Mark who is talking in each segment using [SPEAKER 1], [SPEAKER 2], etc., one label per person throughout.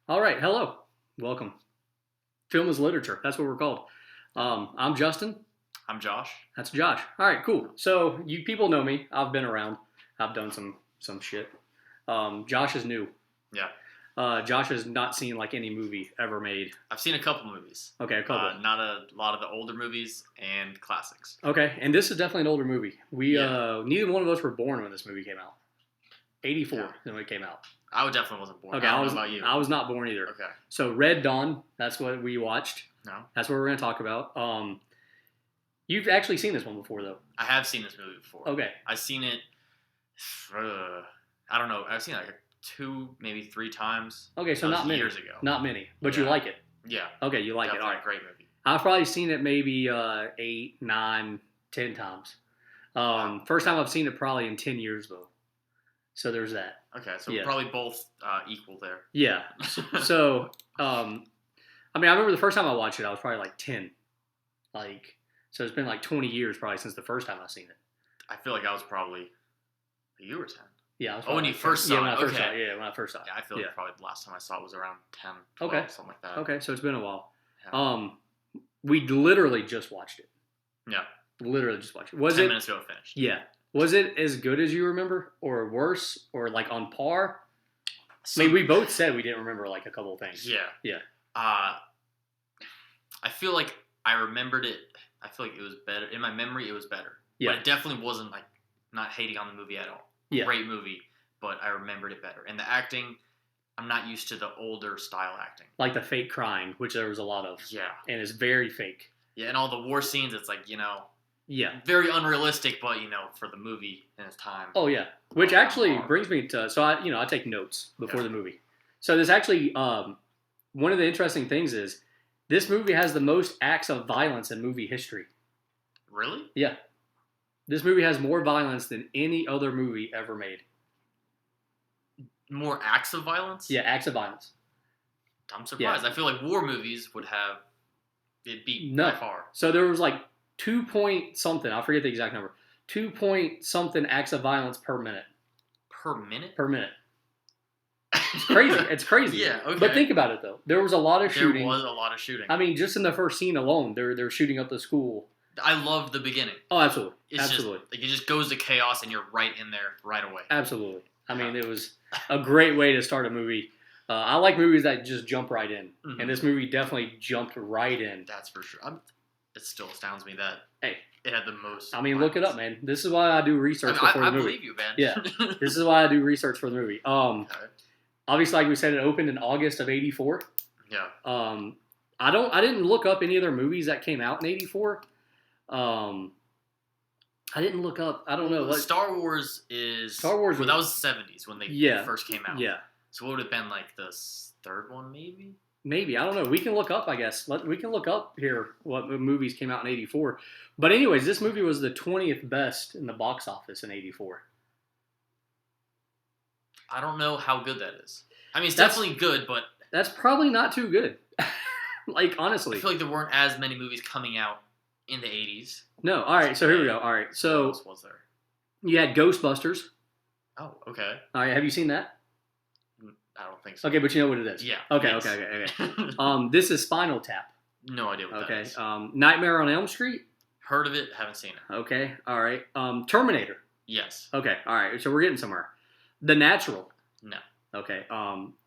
[SPEAKER 1] All right, hello, welcome. Film is literature. That's what we're called. I'm Justin.
[SPEAKER 2] I'm Josh.
[SPEAKER 1] That's Josh. All right, cool. So you people know me. I've been around. I've done some shit. Josh is new.
[SPEAKER 2] Yeah.
[SPEAKER 1] Josh has not seen like any movie ever made.
[SPEAKER 2] I've seen a couple movies.
[SPEAKER 1] Okay, a couple.
[SPEAKER 2] Not a lot of the older movies and classics.
[SPEAKER 1] Okay, and this is definitely an older movie. We
[SPEAKER 2] Yeah.
[SPEAKER 1] neither one of us were born when this movie came out. 84
[SPEAKER 2] Yeah.
[SPEAKER 1] when it came out.
[SPEAKER 2] I definitely wasn't born.
[SPEAKER 1] Okay,
[SPEAKER 2] I don't know about you.
[SPEAKER 1] I was not born either.
[SPEAKER 2] Okay.
[SPEAKER 1] So Red Dawn, that's what we watched.
[SPEAKER 2] No.
[SPEAKER 1] That's what we're going to talk about. You've actually seen this one before, though.
[SPEAKER 2] I have seen this movie before.
[SPEAKER 1] Okay.
[SPEAKER 2] I've seen it, I don't know. I've seen it like 2, maybe 3 times.
[SPEAKER 1] Okay, so
[SPEAKER 2] That was
[SPEAKER 1] not many.
[SPEAKER 2] years ago.
[SPEAKER 1] Not many, but you
[SPEAKER 2] Yeah.
[SPEAKER 1] like it.
[SPEAKER 2] Yeah.
[SPEAKER 1] Okay, you like it.
[SPEAKER 2] Definitely
[SPEAKER 1] All right.
[SPEAKER 2] a great movie.
[SPEAKER 1] I've probably seen it maybe 8, 9, 10 times.
[SPEAKER 2] Wow.
[SPEAKER 1] First time I've seen it probably in 10 years, though. So there's that.
[SPEAKER 2] Okay, so
[SPEAKER 1] Yeah.
[SPEAKER 2] we're probably both equal there.
[SPEAKER 1] Yeah. So, I remember the first time I watched it, I was probably like 10. So it's been like 20 years probably since the first time I've seen it.
[SPEAKER 2] I feel like I was probably you were 10.
[SPEAKER 1] Yeah. I was
[SPEAKER 2] Oh, when
[SPEAKER 1] probably
[SPEAKER 2] you
[SPEAKER 1] like
[SPEAKER 2] first
[SPEAKER 1] 10.
[SPEAKER 2] saw
[SPEAKER 1] when
[SPEAKER 2] it.
[SPEAKER 1] I first
[SPEAKER 2] Okay.
[SPEAKER 1] saw it. Yeah, when I first saw it.
[SPEAKER 2] Yeah, I feel
[SPEAKER 1] Yeah.
[SPEAKER 2] like probably the last time I saw it was around 10, 12,
[SPEAKER 1] Okay.
[SPEAKER 2] something like that.
[SPEAKER 1] Okay, so it's been a while.
[SPEAKER 2] Yeah.
[SPEAKER 1] We literally just watched it.
[SPEAKER 2] Yeah.
[SPEAKER 1] Literally just watched it. Was
[SPEAKER 2] 10
[SPEAKER 1] it?
[SPEAKER 2] minutes ago it finished.
[SPEAKER 1] Yeah. Was it as good as you remember, or worse, or like on par? I mean, we both said we didn't remember like a couple of things.
[SPEAKER 2] Yeah.
[SPEAKER 1] Yeah.
[SPEAKER 2] I feel like I remembered it. I feel like it was better. In my memory, it was better.
[SPEAKER 1] Yeah.
[SPEAKER 2] But it definitely wasn't like not hating on the movie at all.
[SPEAKER 1] Yeah.
[SPEAKER 2] Great movie, but I remembered it better. And the acting, I'm not used to the older style acting.
[SPEAKER 1] Like the fake crying, which there was a lot of.
[SPEAKER 2] Yeah.
[SPEAKER 1] And it's very fake.
[SPEAKER 2] Yeah, and all the war scenes, it's like,
[SPEAKER 1] Yeah.
[SPEAKER 2] very unrealistic, but, for the movie and its time.
[SPEAKER 1] Oh yeah. Which actually
[SPEAKER 2] Hard.
[SPEAKER 1] brings me to I take notes before
[SPEAKER 2] Yeah.
[SPEAKER 1] the movie. So this actually one of the interesting things is this movie has the most acts of violence in movie history.
[SPEAKER 2] Really?
[SPEAKER 1] Yeah. This movie has more violence than any other movie ever made.
[SPEAKER 2] More acts of violence?
[SPEAKER 1] Yeah, acts of violence.
[SPEAKER 2] I'm surprised. I feel like war movies would have it beat
[SPEAKER 1] No.
[SPEAKER 2] by far.
[SPEAKER 1] So there was like 2 point something, I forget the exact number. 2 point something acts of violence per minute.
[SPEAKER 2] Per minute?
[SPEAKER 1] Per minute. It's crazy. It's crazy.
[SPEAKER 2] Yeah, okay.
[SPEAKER 1] But think about it though. There was a lot of shooting.
[SPEAKER 2] There was a lot of shooting.
[SPEAKER 1] I mean, just in the first scene alone, they're shooting up the school.
[SPEAKER 2] I loved the beginning.
[SPEAKER 1] Oh, absolutely.
[SPEAKER 2] It's
[SPEAKER 1] Absolutely.
[SPEAKER 2] just like it just goes to chaos and you're right in there right away.
[SPEAKER 1] Absolutely. I mean,
[SPEAKER 2] Yeah.
[SPEAKER 1] it was a great way to start a movie. I like movies that just jump right in.
[SPEAKER 2] Mhm.
[SPEAKER 1] And this movie definitely jumped right in.
[SPEAKER 2] That's for sure. It still astounds me that
[SPEAKER 1] Hey.
[SPEAKER 2] it had the most.
[SPEAKER 1] I mean, look it up, man. This is why I do research before
[SPEAKER 2] I
[SPEAKER 1] the movie.
[SPEAKER 2] believe you, man.
[SPEAKER 1] Yeah. This is why I do research for the movie.
[SPEAKER 2] Okay.
[SPEAKER 1] Obviously, like we said, it opened in August of '84.
[SPEAKER 2] Yeah.
[SPEAKER 1] I didn't look up any other movies that came out in '84. I didn't look up. I don't know.
[SPEAKER 2] Well, Star Wars is.
[SPEAKER 1] Star Wars
[SPEAKER 2] Well, that was the '70s when they
[SPEAKER 1] Yeah.
[SPEAKER 2] first came out.
[SPEAKER 1] Yeah,
[SPEAKER 2] So what would it have been like the third one, maybe?
[SPEAKER 1] maybe. I don't know. We can look up, I guess. We can look up here what movies came out in '84. But anyways, this movie was the 20th best in the box office in '84.
[SPEAKER 2] I don't know how good that is. I mean, it's
[SPEAKER 1] That's-
[SPEAKER 2] definitely good, but
[SPEAKER 1] That's probably not too good. Like,
[SPEAKER 2] I
[SPEAKER 1] honestly.
[SPEAKER 2] feel like there weren't as many movies coming out in the '80s.
[SPEAKER 1] No. All right, so here we go. All right,
[SPEAKER 2] What
[SPEAKER 1] so
[SPEAKER 2] else was there?
[SPEAKER 1] you had Ghostbusters.
[SPEAKER 2] Oh, okay.
[SPEAKER 1] All right, have you seen that?
[SPEAKER 2] I don't think so.
[SPEAKER 1] Okay, but you know what it is.
[SPEAKER 2] Yeah.
[SPEAKER 1] Okay,
[SPEAKER 2] yes.
[SPEAKER 1] okay. This is Spinal Tap.
[SPEAKER 2] No idea what that
[SPEAKER 1] Okay.
[SPEAKER 2] is.
[SPEAKER 1] Nightmare on Elm Street.
[SPEAKER 2] Heard of it, haven't seen it.
[SPEAKER 1] Okay. All right. Terminator.
[SPEAKER 2] Yes.
[SPEAKER 1] Okay. All right. So we're getting somewhere. The Natural.
[SPEAKER 2] No.
[SPEAKER 1] Okay.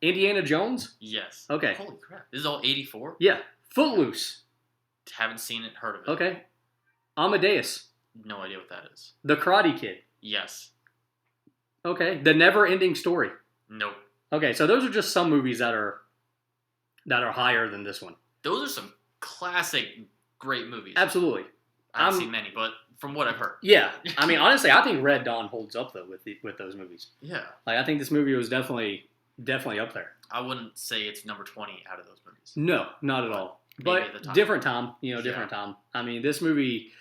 [SPEAKER 1] Indiana Jones.
[SPEAKER 2] Yes.
[SPEAKER 1] Okay.
[SPEAKER 2] Holy crap. This is all 84?
[SPEAKER 1] Yeah. Footloose.
[SPEAKER 2] Haven't seen it, heard of it.
[SPEAKER 1] Okay. Amadeus.
[SPEAKER 2] No idea what that is.
[SPEAKER 1] The Karate Kid.
[SPEAKER 2] Yes.
[SPEAKER 1] Okay. The Never Ending Story.
[SPEAKER 2] Nope.
[SPEAKER 1] Okay. So those are just some movies that are higher than this one.
[SPEAKER 2] Those are some classic, great movies.
[SPEAKER 1] Absolutely.
[SPEAKER 2] I haven't
[SPEAKER 1] I'm-
[SPEAKER 2] seen many, but from what I've heard.
[SPEAKER 1] Yeah. I mean, honestly, I think Red Dawn holds up though with those movies.
[SPEAKER 2] Yeah.
[SPEAKER 1] Like, I think this movie was definitely up there.
[SPEAKER 2] I wouldn't say it's number 20 out of those movies.
[SPEAKER 1] No, not at all.
[SPEAKER 2] Maybe at the
[SPEAKER 1] But
[SPEAKER 2] time.
[SPEAKER 1] different time, different time. I mean, this movie.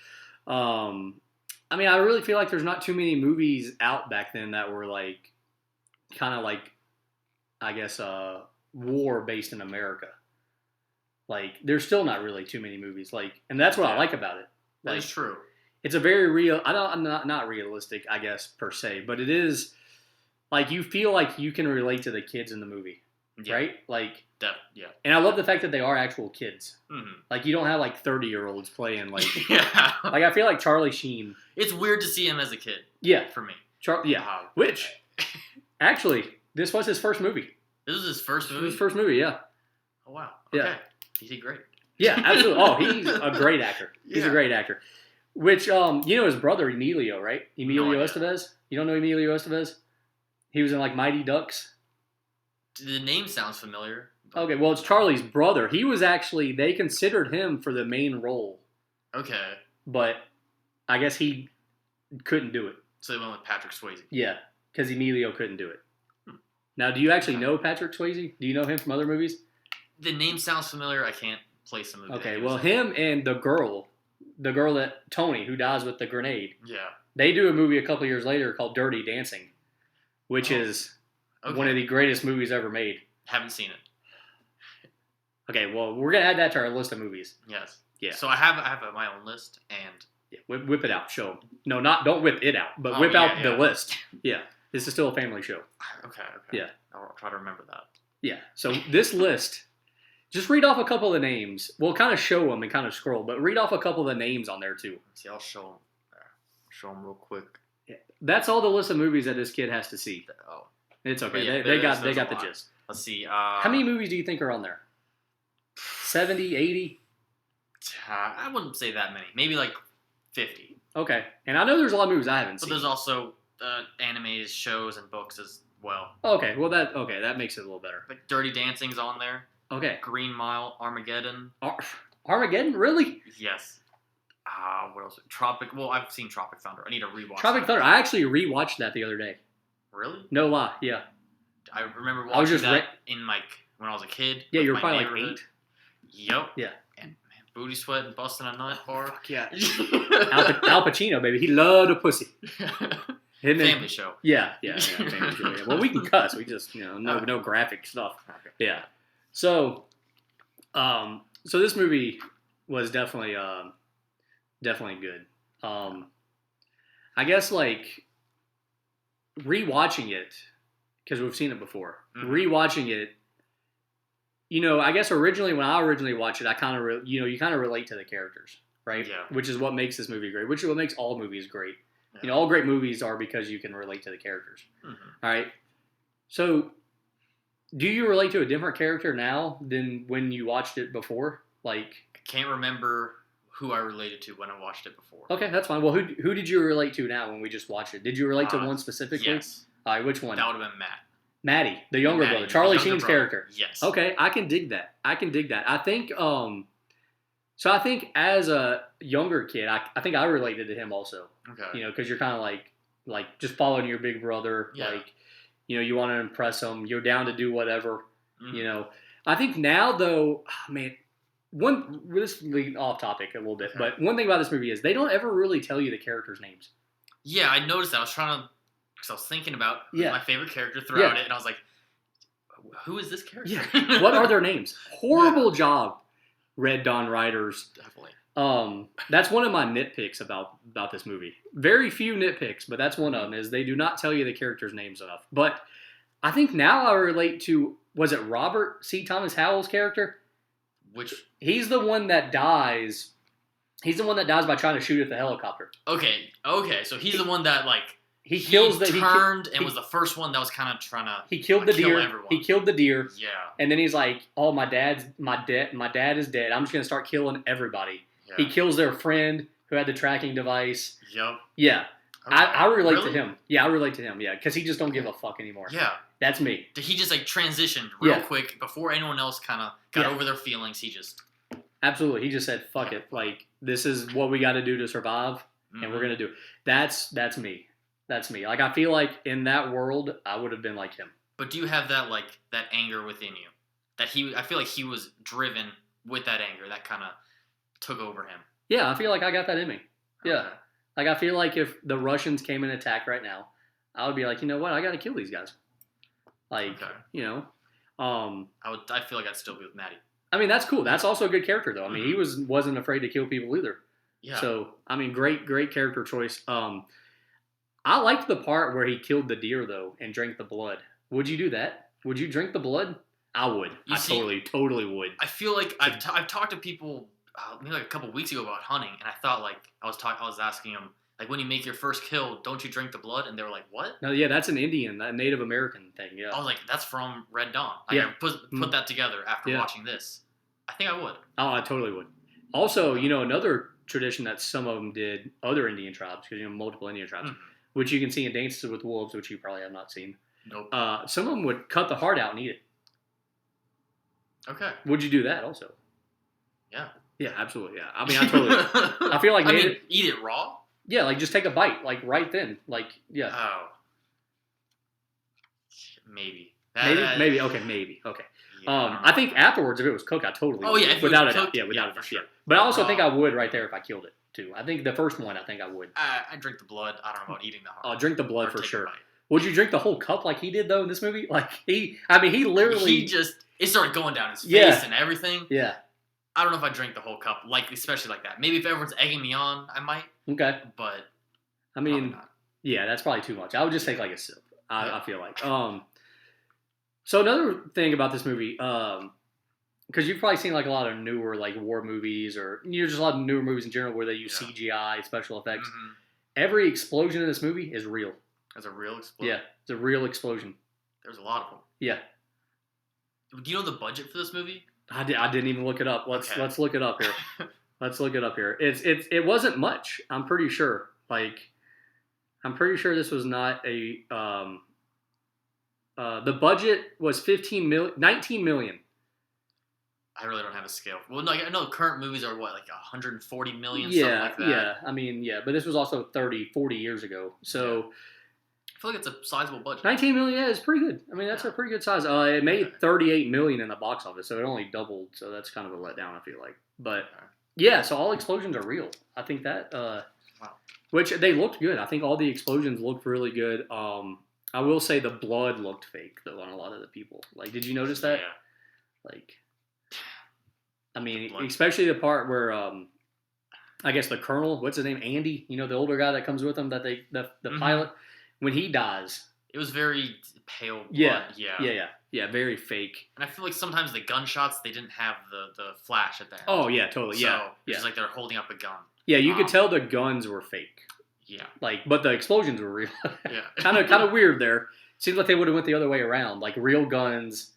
[SPEAKER 1] I really feel like there's not too many movies out back then that were like, kind of like, I guess, war based in America. Like, there's still not really too many movies. Like, and that's what I
[SPEAKER 2] Yeah.
[SPEAKER 1] like about it.
[SPEAKER 2] That
[SPEAKER 1] Like,
[SPEAKER 2] is true.
[SPEAKER 1] it's a very real. I'm not realistic, I guess per se, but it is like you feel like you can relate to the kids in the movie.
[SPEAKER 2] Yeah.
[SPEAKER 1] right? Like,
[SPEAKER 2] Yeah.
[SPEAKER 1] and I love the fact that they are actual kids.
[SPEAKER 2] Mm-hmm.
[SPEAKER 1] Like, you don't have like 30-year-olds playing like.
[SPEAKER 2] Yeah.
[SPEAKER 1] Like, I feel like Charlie Sheen.
[SPEAKER 2] It's weird to see him as a kid.
[SPEAKER 1] Yeah.
[SPEAKER 2] For me.
[SPEAKER 1] Yeah. Which, actually, this was his first movie.
[SPEAKER 2] This was his first movie?
[SPEAKER 1] His first movie, yeah.
[SPEAKER 2] Oh, wow. Okay.
[SPEAKER 1] Yeah.
[SPEAKER 2] He did great.
[SPEAKER 1] Yeah, absolutely. Oh, he's a great actor. He's a great actor. Which, you know his brother, Emilio, right? Emilio Estevez? You don't know Emilio Estevez? He was in, like, Mighty Ducks.
[SPEAKER 2] The name sounds familiar.
[SPEAKER 1] Okay, well, it's Charlie's brother. He was actually, they considered him for the main role.
[SPEAKER 2] Okay.
[SPEAKER 1] But I guess he couldn't do it.
[SPEAKER 2] So they went with Patrick Swayze.
[SPEAKER 1] Yeah, because Emilio couldn't do it. Now, do you actually know Patrick Swayze? Do you know him from other movies?
[SPEAKER 2] The name sounds familiar. I can't place him.
[SPEAKER 1] Okay, well, him and the girl that, Tony, who dies with the grenade.
[SPEAKER 2] Yeah.
[SPEAKER 1] They do a movie a couple years later called Dirty Dancing, which is one of the greatest movies ever made.
[SPEAKER 2] Haven't seen it.
[SPEAKER 1] Okay, well, we're going to add that to our list of movies.
[SPEAKER 2] Yes.
[SPEAKER 1] Yeah.
[SPEAKER 2] So I have my own list, and...
[SPEAKER 1] Yeah, whip it out, show 'em. No, don't whip it out, but whip out the list. Yeah, this is still a family show.
[SPEAKER 2] Okay.
[SPEAKER 1] Yeah.
[SPEAKER 2] I'll try to remember that.
[SPEAKER 1] Yeah, so this list, just read off a couple of the names. We'll kind of show them and kind of scroll, but read off a couple of the names on there, too.
[SPEAKER 2] See, I'll show them real quick.
[SPEAKER 1] Yeah. That's all the list of movies that this kid has to see.
[SPEAKER 2] Oh.
[SPEAKER 1] It's okay.
[SPEAKER 2] Yeah,
[SPEAKER 1] they got the gist.
[SPEAKER 2] Let's see.
[SPEAKER 1] How many movies do you think are on there? 70, 80?
[SPEAKER 2] I wouldn't say that many. Maybe like 50.
[SPEAKER 1] Okay. And I know there's a lot of movies I haven't seen.
[SPEAKER 2] But there's also animes, shows, and books as well.
[SPEAKER 1] Okay. Well, that makes it a little better.
[SPEAKER 2] Like Dirty Dancing's on there.
[SPEAKER 1] Okay.
[SPEAKER 2] Green Mile, Armageddon.
[SPEAKER 1] Armageddon? Really?
[SPEAKER 2] Yes. What else? Tropic. Well, I've seen Tropic Thunder. I need to rewatch
[SPEAKER 1] Tropic Thunder. I actually rewatched that the other day.
[SPEAKER 2] Really?
[SPEAKER 1] No lie. Yeah.
[SPEAKER 2] I remember watching that in when I was a kid.
[SPEAKER 1] Yeah, you were probably like 8.
[SPEAKER 2] Yep.
[SPEAKER 1] Yeah.
[SPEAKER 2] And man, booty sweat and busting a nut hard.
[SPEAKER 1] Fuck yeah. Al Pacino, baby. He loved a pussy.
[SPEAKER 2] Family show.
[SPEAKER 1] Yeah, family show. Yeah. Well, we can cuss. We just, no graphic stuff. Okay. Yeah. So, so this movie was definitely good. I guess like rewatching it, because we've seen it before. Mm-hmm. Rewatching it, I guess originally when I watched it, I kind of you kind of relate to the characters, right?
[SPEAKER 2] Yeah.
[SPEAKER 1] Which is what makes this movie great. Which is what makes all movies great. Yeah. All great movies are because you can relate to the characters. Mm-hmm. All right. So, do you relate to a different character now than when you watched it before? Like,
[SPEAKER 2] I can't remember who I related to when I watched it before.
[SPEAKER 1] Okay, that's fine. Well, who did you relate to now when we just watched it? Did you relate to one specifically?
[SPEAKER 2] Yes.
[SPEAKER 1] All right, which one?
[SPEAKER 2] That would have been Matt.
[SPEAKER 1] Maddie, the younger brother, Charlie Sheen's character.
[SPEAKER 2] Yes.
[SPEAKER 1] Okay, I can dig that. I think, so I think as a younger kid, I think I related to him also.
[SPEAKER 2] Okay.
[SPEAKER 1] Because you're kind of like just following your big brother.
[SPEAKER 2] Yeah.
[SPEAKER 1] Like, you want to impress him. You're down to do whatever. Mm-hmm. I think now though, man, this lead off topic a little bit, but one thing about this movie is they don't ever really tell you the characters' names.
[SPEAKER 2] Yeah, I noticed that. Because I was thinking about my favorite character throughout it, and I was like, who is this character?
[SPEAKER 1] Yeah. What are their names? Horrible job, Red Dawn writers.
[SPEAKER 2] Definitely.
[SPEAKER 1] That's one of my nitpicks about this movie. Very few nitpicks, but that's one of them, is they do not tell you the characters' names enough. But I think now I relate to, was it Robert C. Thomas Howell's character? He's the one that dies. He's the one that dies by trying to shoot at the helicopter.
[SPEAKER 2] Okay. So he's the one that
[SPEAKER 1] He
[SPEAKER 2] was the first one that was kind of trying to.
[SPEAKER 1] He killed the deer.
[SPEAKER 2] Everyone.
[SPEAKER 1] He killed the deer.
[SPEAKER 2] Yeah.
[SPEAKER 1] And then he's like, "Oh, my dad is dead. I'm just gonna start killing everybody." Yeah. He kills their friend who had the tracking device.
[SPEAKER 2] Yep.
[SPEAKER 1] Yeah. Okay. I relate to him. Yeah, I relate to him. Yeah, because he just don't give a fuck anymore.
[SPEAKER 2] Yeah.
[SPEAKER 1] That's me.
[SPEAKER 2] He just transitioned real quick before anyone else kind of got over their feelings. He just.
[SPEAKER 1] Absolutely. He just said, "Fuck it. Like, this is what we got to do to survive, and we're gonna do it." That's me. That's me. Like, I feel like in that world, I would have been like him.
[SPEAKER 2] But do you have that that anger within you? I feel like he was driven with that anger that kind of took over him.
[SPEAKER 1] Yeah, I feel like I got that in me.
[SPEAKER 2] Okay.
[SPEAKER 1] Yeah. Like, I feel like if the Russians came and attacked right now, I would be like, you know what? I got to kill these guys. Like, I
[SPEAKER 2] feel like I'd still be with Maddie.
[SPEAKER 1] I mean, that's cool. That's also a good character, though. I mean, he wasn't afraid to kill people either.
[SPEAKER 2] Yeah.
[SPEAKER 1] So, I mean, great character choice. I liked the part where he killed the deer, though, and drank the blood. Would you do that? Would you drink the blood? I would. Totally would.
[SPEAKER 2] I feel like I've talked to people maybe like a couple weeks ago about hunting, and I thought like I was asking them like when you make your first kill, don't you drink the blood? And they were like, what?
[SPEAKER 1] No, yeah, that's an Indian, a Native American thing. Yeah.
[SPEAKER 2] I was like, that's from Red Dawn. Like, I put that together after watching this. I think I would.
[SPEAKER 1] Oh, I totally would. Also, another tradition that some of them did, other Indian tribes, because multiple Indian tribes, which you can see in Dances with Wolves, which you probably have not seen.
[SPEAKER 2] Nope.
[SPEAKER 1] Some of them would cut the heart out and eat it.
[SPEAKER 2] Okay.
[SPEAKER 1] Would you do that also?
[SPEAKER 2] Yeah.
[SPEAKER 1] Yeah, absolutely. Yeah. I mean, I totally. I feel like
[SPEAKER 2] eat it raw.
[SPEAKER 1] Yeah, like just take a bite, like right then, like yeah.
[SPEAKER 2] Oh. Maybe.
[SPEAKER 1] Maybe. Okay, maybe. Okay.
[SPEAKER 2] Yeah,
[SPEAKER 1] I think afterwards, if it was cooked, I totally.
[SPEAKER 2] Oh yeah,
[SPEAKER 1] without a doubt. Yeah, without
[SPEAKER 2] a doubt.
[SPEAKER 1] Sure. But I also think I would right there if I killed it too. I think the first one, I think I would.
[SPEAKER 2] I drink the blood. I don't know about eating the heart.
[SPEAKER 1] I'll drink the blood for sure. Would you drink the whole cup like he did though in this movie? Like he literally
[SPEAKER 2] it started going down his face and everything.
[SPEAKER 1] Yeah.
[SPEAKER 2] I don't know if I drink the whole cup, like especially like that. Maybe if everyone's egging me on, I might.
[SPEAKER 1] Okay.
[SPEAKER 2] But
[SPEAKER 1] I mean, yeah, that's probably too much. I would just take like a sip. I feel like. So another thing about this movie, because you've probably seen like a lot of newer like war movies or just a lot of newer movies in general where they use CGI special effects. Mm-hmm. Every explosion in this movie is real.
[SPEAKER 2] There's a real explosion.
[SPEAKER 1] Yeah, it's a real explosion.
[SPEAKER 2] There's a lot of them.
[SPEAKER 1] Yeah.
[SPEAKER 2] Do you know the budget for this movie?
[SPEAKER 1] I didn't even look it up. Let's look it up here. Let's look it up here. It wasn't much. I'm pretty sure. Like, I'm pretty sure this was not a. The budget was 19 million.
[SPEAKER 2] I really don't have a scale. Well, no, I know current movies are what, like 140 million,
[SPEAKER 1] yeah,
[SPEAKER 2] something like that.
[SPEAKER 1] Yeah, I mean, yeah, but this was also 30, 40 years ago. So
[SPEAKER 2] I feel like it's a sizable budget.
[SPEAKER 1] 19 million, yeah, it's pretty good. I mean, that's a pretty good size. It made 38 million in the box office, so it only doubled. So that's kind of a letdown, I feel like. But yeah, so all explosions are real. I think that. Wow. Which they looked good. I think all the explosions looked really good. I will say the blood looked fake though on a lot of the people. Like, did you notice that?
[SPEAKER 2] Yeah.
[SPEAKER 1] Like, I mean, especially the part where I guess the colonel, what's his name, Andy, the older guy that comes with him, that the pilot, when he dies,
[SPEAKER 2] it was very pale blood.
[SPEAKER 1] Yeah, very fake.
[SPEAKER 2] And I feel like sometimes the gunshots, they didn't have the flash at the end.
[SPEAKER 1] Oh yeah, totally.
[SPEAKER 2] So it's like they're holding up a gun.
[SPEAKER 1] Yeah, you could tell the guns were fake.
[SPEAKER 2] Yeah.
[SPEAKER 1] Like, but the explosions were real.
[SPEAKER 2] Yeah.
[SPEAKER 1] kind of weird there. Seems like they would have went the other way around, like real guns,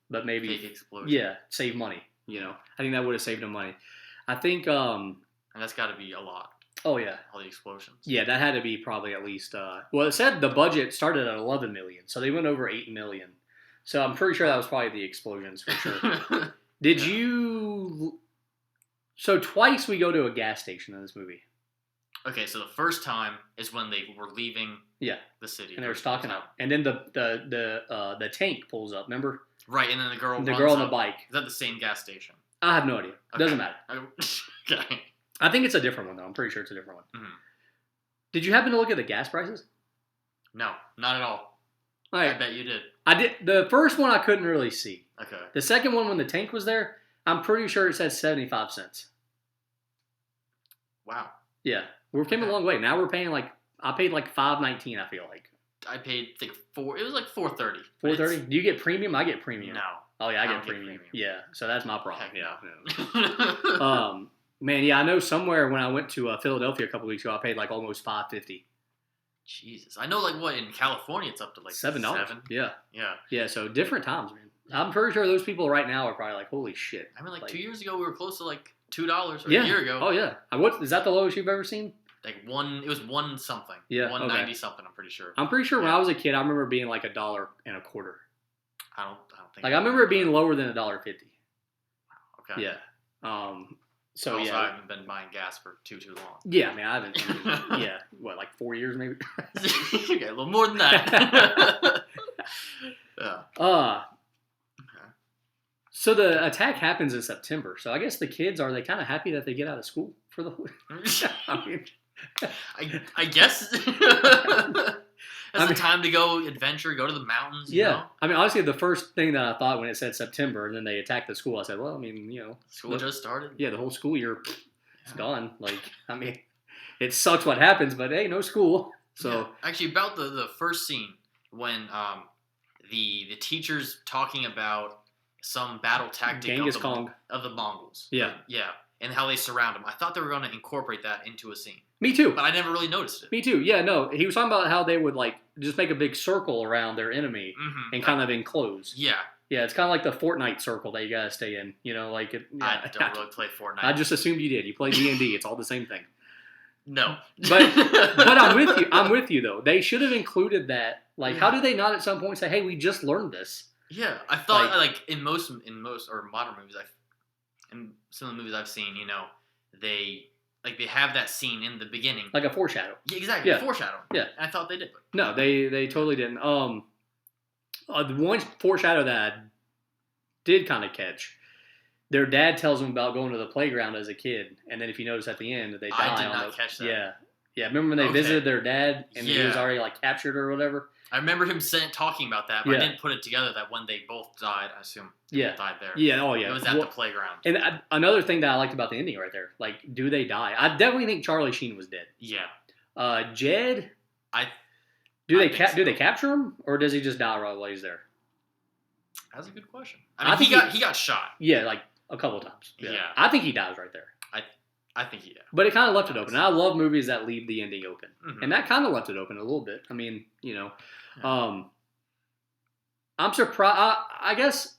[SPEAKER 1] but maybe
[SPEAKER 2] fake explosions.
[SPEAKER 1] Yeah, save money. I think that would have saved them money. I think.
[SPEAKER 2] And that's got to be a lot.
[SPEAKER 1] Oh yeah.
[SPEAKER 2] All the explosions.
[SPEAKER 1] Yeah, that had to be probably at least. Well, it said the budget started at 11 million, so they went over 8 million. So I'm pretty sure that was probably the explosions for sure. Did you? So twice we go to a gas station in this movie.
[SPEAKER 2] Okay, so the first time is when they were leaving the city.
[SPEAKER 1] And they were stocking up. And then the tank pulls up, remember?
[SPEAKER 2] Right, and then the girl
[SPEAKER 1] on the bike.
[SPEAKER 2] Is that the same gas station?
[SPEAKER 1] I have no idea. Okay. Doesn't matter.
[SPEAKER 2] Okay.
[SPEAKER 1] I think it's a different one, though. I'm pretty sure it's a different one.
[SPEAKER 2] Mm-hmm.
[SPEAKER 1] Did you happen to look at the gas prices?
[SPEAKER 2] No, not at all.
[SPEAKER 1] Right.
[SPEAKER 2] I bet you did.
[SPEAKER 1] I did. The first one I couldn't really see.
[SPEAKER 2] Okay.
[SPEAKER 1] The second one, when the tank was there, I'm pretty sure it said 75 cents.
[SPEAKER 2] Wow.
[SPEAKER 1] Yeah. We came a long way. Now we're paying I paid like $5.19, I feel like.
[SPEAKER 2] I paid like it was like $4.30.
[SPEAKER 1] $4.30? Do you get premium? I get premium.
[SPEAKER 2] No.
[SPEAKER 1] Oh yeah, I get premium. Yeah. So that's my problem.
[SPEAKER 2] Heck
[SPEAKER 1] Yeah. Man, yeah, I know somewhere when I went to Philadelphia a couple weeks ago, I paid like almost $5.50.
[SPEAKER 2] Jesus. I know like what in California it's up to like
[SPEAKER 1] $7. Yeah.
[SPEAKER 2] Yeah.
[SPEAKER 1] Yeah, so different times, man. I'm pretty sure those people right now are probably like, holy shit.
[SPEAKER 2] I mean, like 2 years ago, we were close to like $2 or a year ago.
[SPEAKER 1] Oh, yeah. Is that the lowest you've ever seen?
[SPEAKER 2] Like it was one something.
[SPEAKER 1] Yeah.
[SPEAKER 2] $1.90 something, I'm pretty sure.
[SPEAKER 1] I'm pretty sure when I was a kid, I remember it being like $1.25.
[SPEAKER 2] I don't think.
[SPEAKER 1] Like, I remember it being lower than $1.50.
[SPEAKER 2] Wow, okay.
[SPEAKER 1] Yeah. So,
[SPEAKER 2] also, I haven't been buying gas for too long.
[SPEAKER 1] Yeah, I mean, I haven't. What, like 4 years maybe?
[SPEAKER 2] Okay, a little more than that.
[SPEAKER 1] Yeah. So the attack happens in September. So I guess the kids, are they kind of happy that they get out of school for the whole... I mean...
[SPEAKER 2] I guess. That's the time to go adventure, go to the mountains, you know?
[SPEAKER 1] I mean, honestly, the first thing that I thought when it said September and then they attacked the school, I said, well, I mean,
[SPEAKER 2] School just started.
[SPEAKER 1] Yeah, the whole school year is gone. Like, I mean, it sucks what happens, but hey, no school. So
[SPEAKER 2] actually, about the first scene when the teacher's talking about some battle tactic
[SPEAKER 1] Genghis Kong.
[SPEAKER 2] of the Mongols.
[SPEAKER 1] Yeah.
[SPEAKER 2] Yeah. And how they surround them. I thought they were going to incorporate that into a scene.
[SPEAKER 1] Me too.
[SPEAKER 2] But I never really noticed it.
[SPEAKER 1] Me too. Yeah, no. He was talking about how they would like just make a big circle around their enemy and kind of enclose.
[SPEAKER 2] Yeah.
[SPEAKER 1] Yeah, it's kind of like the Fortnite circle that you gotta stay in. You know, like it, yeah.
[SPEAKER 2] I don't really play Fortnite.
[SPEAKER 1] I just assumed you did. You play D&D. It's all the same thing.
[SPEAKER 2] No.
[SPEAKER 1] But I'm with you. I'm with you though. They should have included that. Like, how do they not at some point say, "Hey, we just learned this"?
[SPEAKER 2] Yeah, I thought like in most or modern movies, in some of the movies I've seen, they have that scene in the beginning,
[SPEAKER 1] like a foreshadow.
[SPEAKER 2] Yeah, exactly.
[SPEAKER 1] Yeah.
[SPEAKER 2] Foreshadow.
[SPEAKER 1] Yeah,
[SPEAKER 2] and I thought they did.
[SPEAKER 1] No, they totally didn't. The one foreshadow that I did kind of catch. Their dad tells them about going to the playground as a kid, and then if you notice at the end, they die.
[SPEAKER 2] I did not catch that.
[SPEAKER 1] Yeah, yeah. Remember when they visited their dad and he was already like captured or whatever?
[SPEAKER 2] I remember him talking about that, but I didn't put it together that when they both died, I assume they both died there.
[SPEAKER 1] Yeah, oh yeah.
[SPEAKER 2] It was at the playground.
[SPEAKER 1] And another thing that I liked about the ending right there, like, do they die? I definitely think Charlie Sheen was dead.
[SPEAKER 2] Yeah.
[SPEAKER 1] Jed. Do they capture him, or does he just die while he's there?
[SPEAKER 2] That's a good question. I mean, he got shot.
[SPEAKER 1] Yeah, like a couple times. Yeah. I think he dies right there.
[SPEAKER 2] I think he did.
[SPEAKER 1] But it kind of left it open. And I love movies that leave the ending open. Mm-hmm. And that kind of left it open a little bit. I mean, I'm surprised. I guess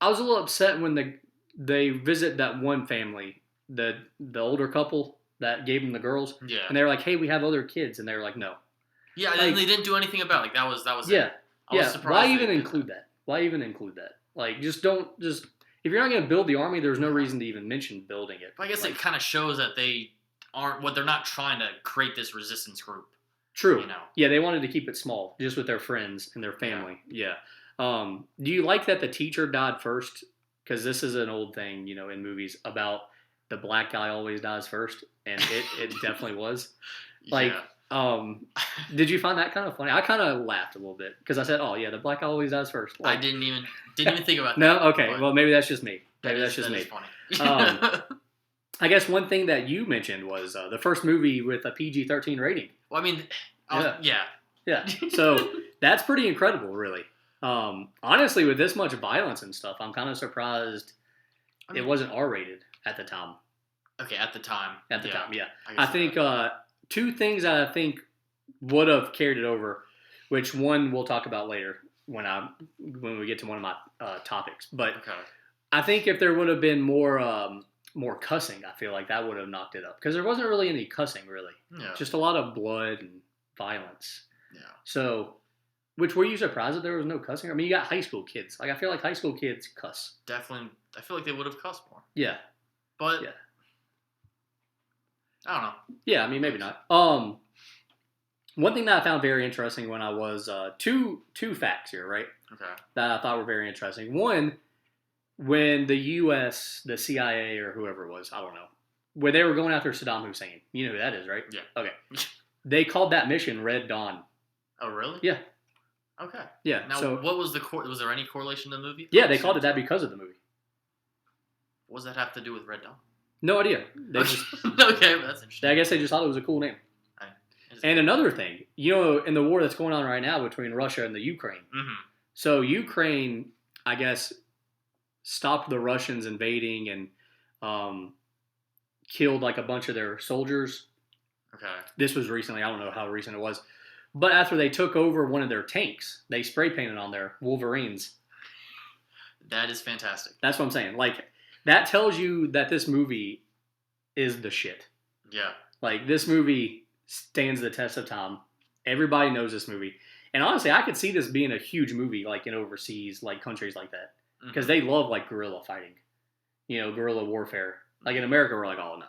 [SPEAKER 1] I was a little upset when they visit that one family, the older couple that gave them the girls.
[SPEAKER 2] Yeah.
[SPEAKER 1] And they were like, "Hey, we have other kids," and they were like, "No."
[SPEAKER 2] Yeah, and they didn't do anything about it. That was
[SPEAKER 1] yeah.
[SPEAKER 2] it. I was surprised.
[SPEAKER 1] Why even include that? Why even include that? Like, if you're not going to build the army, there's no reason to even mention building it.
[SPEAKER 2] But I guess it kind of shows that they aren't. They're not trying to create this resistance group.
[SPEAKER 1] True. Yeah, they wanted to keep it small, just with their friends and their family. Yeah. Do you like that the teacher died first? Because this is an old thing, in movies about the black guy always dies first, and it definitely was. Like, did you find that kind of funny? I kind of laughed a little bit because I said, "Oh yeah, the black guy always dies first." Like,
[SPEAKER 2] I didn't even think about that.
[SPEAKER 1] No, okay. Well, maybe that's just me. Maybe that's just me.
[SPEAKER 2] Funny.
[SPEAKER 1] I guess one thing that you mentioned was the first movie with a PG-13 rating.
[SPEAKER 2] Well, I mean,
[SPEAKER 1] yeah. So that's pretty incredible, really. Honestly, with this much violence and stuff, I'm kind of surprised it wasn't R-rated at the time.
[SPEAKER 2] Okay, at the time.
[SPEAKER 1] At the time, yeah. I think two things that I think would have carried it over, which one we'll talk about later when we get to one of my topics. But I think if there would have been more cussing, I feel like that would have knocked it up because there wasn't really any cussing, really. Yeah. Just a lot of blood and violence. Yeah. So, were you surprised that there was no cussing? I mean, you got high school kids. Like, I feel like high school kids cuss.
[SPEAKER 2] Definitely. I feel like they would have cussed more.
[SPEAKER 1] Yeah.
[SPEAKER 2] But I don't know.
[SPEAKER 1] Yeah, I mean, maybe not. One thing that I found very interesting when I was two facts here, right? Okay. That I thought were very interesting. One, when the U.S., the CIA or whoever it was, I don't know, when they were going after Saddam Hussein, you know who that is, right? Yeah. Okay. They called that mission Red Dawn.
[SPEAKER 2] Oh, really?
[SPEAKER 1] Yeah.
[SPEAKER 2] Okay.
[SPEAKER 1] Yeah.
[SPEAKER 2] Now, what was was there any correlation to the movie?
[SPEAKER 1] Yeah, they called it that because of the movie.
[SPEAKER 2] What does that have to do with Red Dawn?
[SPEAKER 1] No idea.
[SPEAKER 2] Okay, that's interesting.
[SPEAKER 1] I guess they just thought it was a cool name. And another thing, in the war that's going on right now between Russia and the Ukraine. Mm-hmm. So Ukraine, I guess, stopped the Russians invading and killed like a bunch of their soldiers. Okay. This was recently. I don't know how recent it was. But after they took over one of their tanks, they spray painted on there wolverines.
[SPEAKER 2] That is fantastic.
[SPEAKER 1] That's what I'm saying. Like, that tells you that this movie is the shit. Yeah. Like, this movie stands the test of time. Everybody knows this movie. And honestly, I could see this being a huge movie, like, in overseas, like, countries like that. Because they love, like, guerrilla fighting. Guerrilla warfare. Like, in America, we're like, oh, no.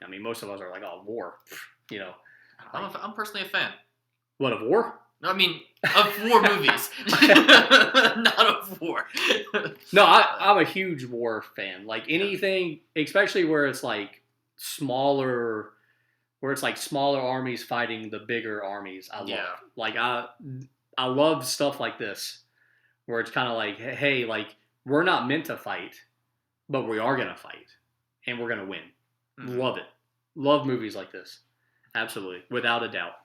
[SPEAKER 1] I mean, most of us are like, oh, war.
[SPEAKER 2] I'm personally a fan.
[SPEAKER 1] What, of war?
[SPEAKER 2] No, I mean, of war movies. Not of war.
[SPEAKER 1] No, I'm a huge war fan. Like, anything, especially where it's like smaller armies fighting the bigger armies, I love. Yeah. Like, I love stuff like this, where it's kind of like, hey, like, we're not meant to fight, but we are going to fight, and we're going to win. Mm-hmm. Love it. Love movies like this. Absolutely. Without a doubt.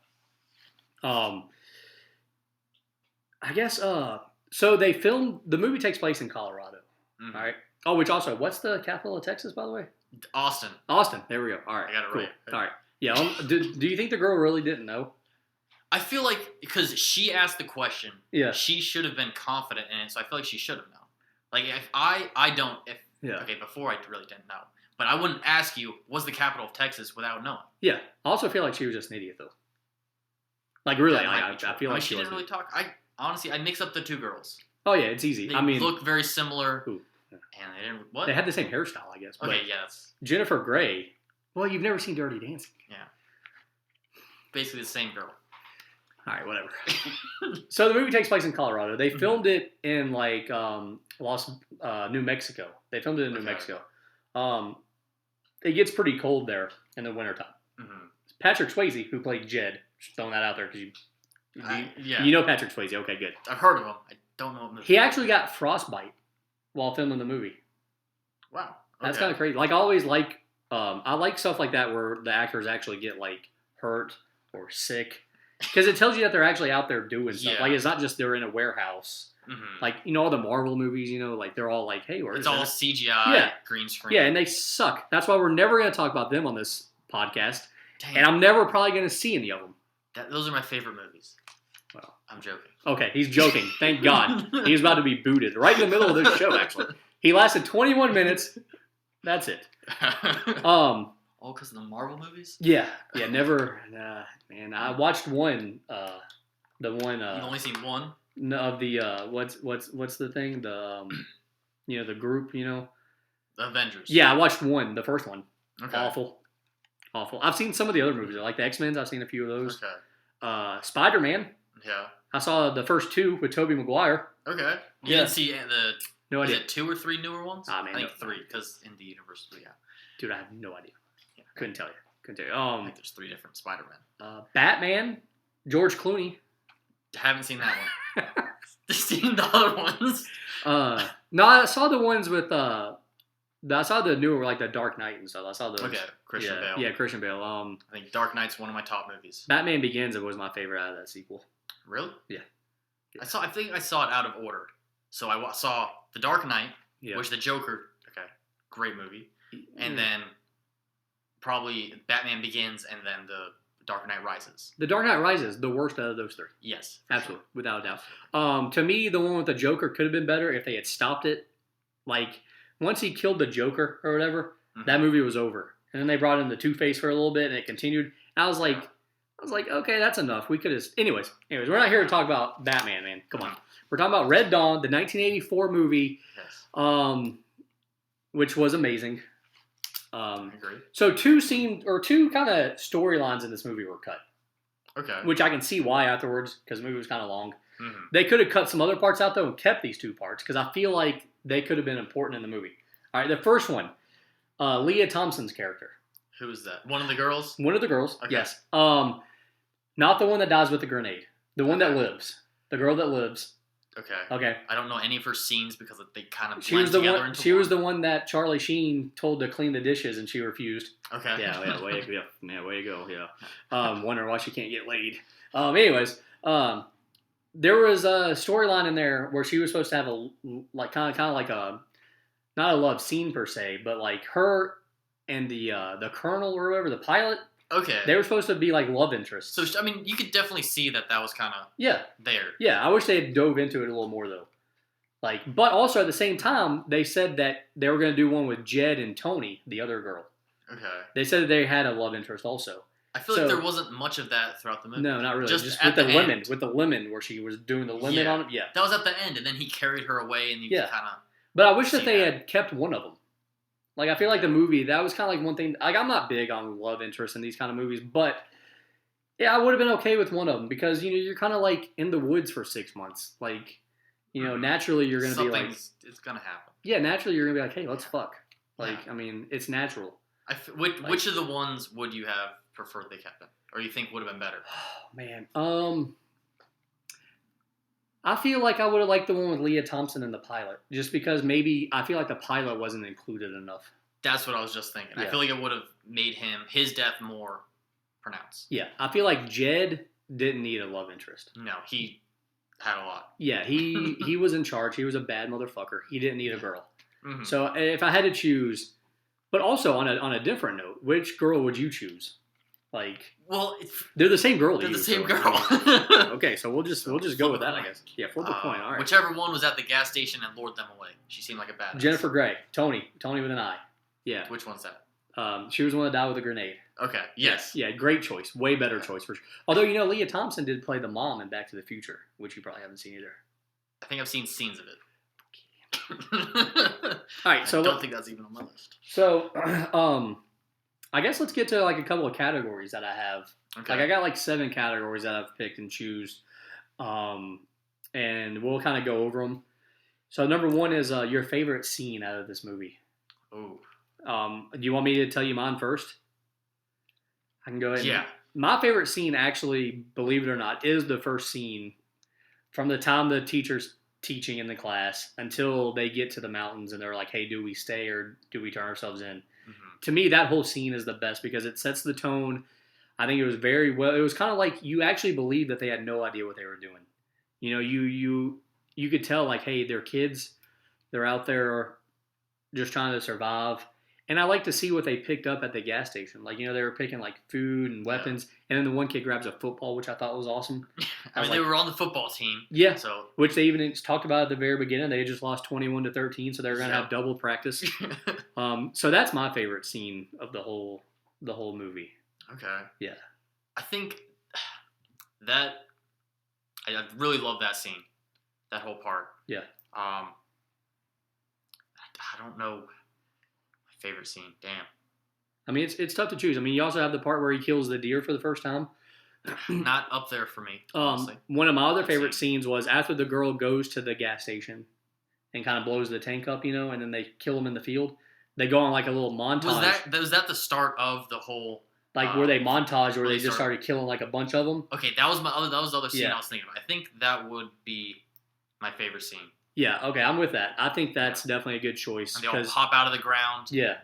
[SPEAKER 1] I guess So they filmed the movie takes place in Colorado.
[SPEAKER 2] Mhm.
[SPEAKER 1] All right. Oh, which also, what's the capital of Texas, by the way?
[SPEAKER 2] Austin.
[SPEAKER 1] Austin. There we go. All right.
[SPEAKER 2] I got it
[SPEAKER 1] cool.
[SPEAKER 2] right.
[SPEAKER 1] All right. Yeah. Do you think the girl really didn't know?
[SPEAKER 2] I feel like because she asked the question,
[SPEAKER 1] Yeah.
[SPEAKER 2] she should have been confident in it. So I feel like she should have known. Like if I don't if
[SPEAKER 1] Yeah.
[SPEAKER 2] okay before I really didn't know, but I wouldn't ask you what's the capital of Texas without knowing.
[SPEAKER 1] Yeah. I also feel like she was just an idiot though. Like really,
[SPEAKER 2] That might
[SPEAKER 1] I
[SPEAKER 2] be true.
[SPEAKER 1] feel like
[SPEAKER 2] she didn't really talk. I honestly I mix up the two girls.
[SPEAKER 1] Oh yeah, it's easy.
[SPEAKER 2] They
[SPEAKER 1] I mean,
[SPEAKER 2] look very similar,
[SPEAKER 1] Ooh, yeah.
[SPEAKER 2] and they didn't. What?
[SPEAKER 1] They had the same hairstyle, I guess. But
[SPEAKER 2] Okay, yeah, that's
[SPEAKER 1] Jennifer Grey. Well, you've never seen Dirty Dancing.
[SPEAKER 2] basically the same girl.
[SPEAKER 1] All right, whatever. So the movie takes place in Colorado. They filmed it in like New Mexico. They filmed it in New
[SPEAKER 2] Okay.
[SPEAKER 1] Mexico. It gets pretty cold there in the wintertime.
[SPEAKER 2] Mm-hmm.
[SPEAKER 1] Patrick Swayze, who played Jed, just throwing that out there because
[SPEAKER 2] Yeah,
[SPEAKER 1] you know Patrick Swayze. Okay, good.
[SPEAKER 2] I've heard of him. I don't know what movie.
[SPEAKER 1] He actually got frostbite while filming the movie.
[SPEAKER 2] Wow,
[SPEAKER 1] That's
[SPEAKER 2] okay.
[SPEAKER 1] kind of crazy. Like I always like, I like stuff like that where the actors actually get like hurt or sick because it tells you that they're actually out there doing stuff.
[SPEAKER 2] Yeah.
[SPEAKER 1] Like it's not just they're in a warehouse.
[SPEAKER 2] Mhm.
[SPEAKER 1] Like all the Marvel movies, like they're all like, hey,
[SPEAKER 2] It's all CGI,
[SPEAKER 1] Yeah.
[SPEAKER 2] green screen.
[SPEAKER 1] yeah, and they suck. That's why we're never going to talk about them on this podcast,
[SPEAKER 2] Dang,
[SPEAKER 1] and I'm never probably going to see any of them.
[SPEAKER 2] those are my favorite movies.
[SPEAKER 1] Well,
[SPEAKER 2] I'm joking.
[SPEAKER 1] okay, he's joking. Thank God. He's about to be booted right in the middle of this show. Actually, he lasted 21 minutes. That's it.
[SPEAKER 2] All because of the Marvel movies.
[SPEAKER 1] Yeah, never. Man, I watched one. The one.
[SPEAKER 2] You've only seen one.
[SPEAKER 1] Of the what's the thing? The the group.
[SPEAKER 2] The Avengers.
[SPEAKER 1] Yeah, I watched one. The first one.
[SPEAKER 2] Okay.
[SPEAKER 1] Awful. I've seen some of the other movies. I like the X-Men. I've seen a few of those.
[SPEAKER 2] Okay.
[SPEAKER 1] Spider-Man.
[SPEAKER 2] Yeah.
[SPEAKER 1] I saw the first two with Tobey Maguire.
[SPEAKER 2] Okay. You
[SPEAKER 1] Yeah.
[SPEAKER 2] didn't see the.
[SPEAKER 1] No
[SPEAKER 2] Is
[SPEAKER 1] idea.
[SPEAKER 2] it 2 or 3 newer ones?
[SPEAKER 1] Ah, man,
[SPEAKER 2] I think
[SPEAKER 1] no.
[SPEAKER 2] 3 because in the universe, yeah.
[SPEAKER 1] Dude, I have no idea.
[SPEAKER 2] Yeah.
[SPEAKER 1] Couldn't tell you.
[SPEAKER 2] I think there's 3 different Spider-Men.
[SPEAKER 1] Batman. George Clooney.
[SPEAKER 2] Haven't seen that one. Seen the other ones.
[SPEAKER 1] No, I saw the ones with I saw the newer like the Dark Knight and stuff. I saw those.
[SPEAKER 2] Okay, Christian Bale.
[SPEAKER 1] Yeah, Christian Bale.
[SPEAKER 2] I think Dark Knight's one of my top movies.
[SPEAKER 1] Batman Begins was my favorite out of that sequel.
[SPEAKER 2] Really?
[SPEAKER 1] Yeah.
[SPEAKER 2] I think I saw it out of order. So I saw The Dark Knight,
[SPEAKER 1] Yeah.
[SPEAKER 2] which the Joker. Okay, great movie. And then probably Batman Begins, and then The Dark Knight Rises.
[SPEAKER 1] The Dark Knight Rises, the worst out of those 3.
[SPEAKER 2] Yes,
[SPEAKER 1] Absolutely, without a doubt. To me, the one with the Joker could have been better if they had stopped it. Like once he killed the Joker or whatever, that movie was over. And then they brought in the Two-Face for a little bit, and it continued. And I was like, okay, that's enough. We could have. Anyways, we're not here to talk about Batman, man. Come on, we're talking about Red Dawn, the 1984 movie,
[SPEAKER 2] Yes.
[SPEAKER 1] Which was amazing.
[SPEAKER 2] I agree.
[SPEAKER 1] So two kind of storylines in this movie were cut,
[SPEAKER 2] Okay.
[SPEAKER 1] which I can see why afterwards because the movie was kind of long.
[SPEAKER 2] Mm-hmm.
[SPEAKER 1] They could have cut some other parts out though and kept these 2 parts because I feel like they could have been important in the movie. All right, the first one, Leah Thompson's character.
[SPEAKER 2] Who is that? One of the girls?
[SPEAKER 1] One of the girls,
[SPEAKER 2] Okay.
[SPEAKER 1] yes. Not the one that dies with the grenade. The one that lives. The girl that lives.
[SPEAKER 2] Okay.
[SPEAKER 1] Okay.
[SPEAKER 2] I don't know any of her scenes because they kind of
[SPEAKER 1] She
[SPEAKER 2] blend
[SPEAKER 1] was the
[SPEAKER 2] together
[SPEAKER 1] one.
[SPEAKER 2] into
[SPEAKER 1] She
[SPEAKER 2] one.
[SPEAKER 1] was the one that Charlie Sheen told to clean the dishes, and she refused.
[SPEAKER 2] Okay.
[SPEAKER 1] Yeah, way to go. Yeah. Wondering why she can't get laid. Anyways, there was a storyline in there where she was supposed to have a like kind of like a not a love scene per se, but like her and the colonel or whatever, the pilot.
[SPEAKER 2] Okay.
[SPEAKER 1] They were supposed to be like love interests.
[SPEAKER 2] So I mean, you could definitely see that was kind of
[SPEAKER 1] Yeah.
[SPEAKER 2] there.
[SPEAKER 1] Yeah, I wish they had dove into it a little more though. Like, but also at the same time, they said that they were going to do one with Jed and Tony, the other girl.
[SPEAKER 2] Okay.
[SPEAKER 1] They said that they had a love interest also.
[SPEAKER 2] I feel like there wasn't much of that throughout the movie.
[SPEAKER 1] No, not really. Just
[SPEAKER 2] at
[SPEAKER 1] with the lemon,
[SPEAKER 2] end.
[SPEAKER 1] with the lemon, where she was doing the lemon on it. Yeah.
[SPEAKER 2] That was at the end, and then he carried her away, and you
[SPEAKER 1] Yeah.
[SPEAKER 2] kind of.
[SPEAKER 1] But I wish that
[SPEAKER 2] see
[SPEAKER 1] they
[SPEAKER 2] that.
[SPEAKER 1] had kept one of them. Like, I feel like the movie, that was kind of like one thing. Like, I'm not big on love interest in these kind of movies, but yeah, I would have been okay with one of them because, you're kind of like in the woods for 6 months. Like, naturally you're going to be like.
[SPEAKER 2] It's going to happen.
[SPEAKER 1] Yeah, naturally you're going to be like, hey, let's fuck. Like,
[SPEAKER 2] Yeah.
[SPEAKER 1] I mean, it's natural.
[SPEAKER 2] Which of the ones would you have preferred they kept them? Or you think would have been better?
[SPEAKER 1] Oh, man. I feel like I would have liked the one with Leah Thompson and the pilot, just because maybe I feel like the pilot wasn't included enough.
[SPEAKER 2] That's what I was just thinking.
[SPEAKER 1] Yeah.
[SPEAKER 2] I feel like it would have made his death more pronounced.
[SPEAKER 1] Yeah, I feel like Jed didn't need a love interest.
[SPEAKER 2] No, he had a lot.
[SPEAKER 1] Yeah, he was in charge. He was a bad motherfucker. He didn't need a girl.
[SPEAKER 2] Mm-hmm.
[SPEAKER 1] So if I had to choose, but also on a different note, which girl would you choose? Like,
[SPEAKER 2] well,
[SPEAKER 1] they're the same girl.
[SPEAKER 2] They're the same
[SPEAKER 1] so,
[SPEAKER 2] girl.
[SPEAKER 1] Okay, so we'll just go with that, I guess. Yeah, flip a coin. All right.
[SPEAKER 2] Whichever one was at the gas station and lured them away. She seemed like a badass.
[SPEAKER 1] Jennifer Grey, Tony with an I. Yeah.
[SPEAKER 2] Which one's that?
[SPEAKER 1] She was the one that died with a grenade.
[SPEAKER 2] Okay. Yes.
[SPEAKER 1] Yeah, great choice. Way better choice for sure. Although Leah Thompson did play the mom in Back to the Future, which you probably haven't seen either.
[SPEAKER 2] I think I've seen scenes of it.
[SPEAKER 1] All right, so
[SPEAKER 2] I don't think that's even on my list.
[SPEAKER 1] So, I guess let's get to like a couple of categories that I have.
[SPEAKER 2] Okay.
[SPEAKER 1] Like I got like 7 categories that I've picked and choose, and we'll kind of go over them. So number 1 is your favorite scene out of this movie.
[SPEAKER 2] Oh.
[SPEAKER 1] Do you want me to tell you mine first? I can go ahead.
[SPEAKER 2] Yeah.
[SPEAKER 1] My favorite scene, actually, believe it or not, is the first scene from the time the teacher's teaching in the class until they get to the mountains and they're like, hey, do we stay or do we turn ourselves in? Mm-hmm. To me, that whole scene is the best because it sets the tone. I think it was very well. It was kind of like you actually believed that they had no idea what they were doing. You could tell like, hey, they're kids. They're out there just trying to survive. And I like to see what they picked up at the gas station. Like, they were picking like food and weapons. Yeah. And then the one kid grabs a football, which I thought was awesome.
[SPEAKER 2] They were on the football team.
[SPEAKER 1] Yeah.
[SPEAKER 2] So
[SPEAKER 1] which they even talked about at the very beginning. They had just lost 21-13, so they were going to have double practice. So that's my favorite scene of the whole movie.
[SPEAKER 2] Okay.
[SPEAKER 1] Yeah.
[SPEAKER 2] I think that I really love that scene. That whole part.
[SPEAKER 1] Yeah.
[SPEAKER 2] I don't know. Favorite scene. Damn.
[SPEAKER 1] I mean, it's tough to choose. I mean, you also have the part where he kills the deer for the first time.
[SPEAKER 2] Not up there for me, honestly.
[SPEAKER 1] One of my other favorite scenes was after the girl goes to the gas station and kind of blows the tank up, and then they kill him in the field. They go on like a little montage.
[SPEAKER 2] Was that the start of the whole?
[SPEAKER 1] Like where they montage where they just started killing like a bunch of them.
[SPEAKER 2] Okay, that was the other scene I was thinking of. I think that would be my favorite scene.
[SPEAKER 1] Yeah, okay, I'm with that. I think that's definitely a good choice.
[SPEAKER 2] And they all pop out of the ground.
[SPEAKER 1] Yeah.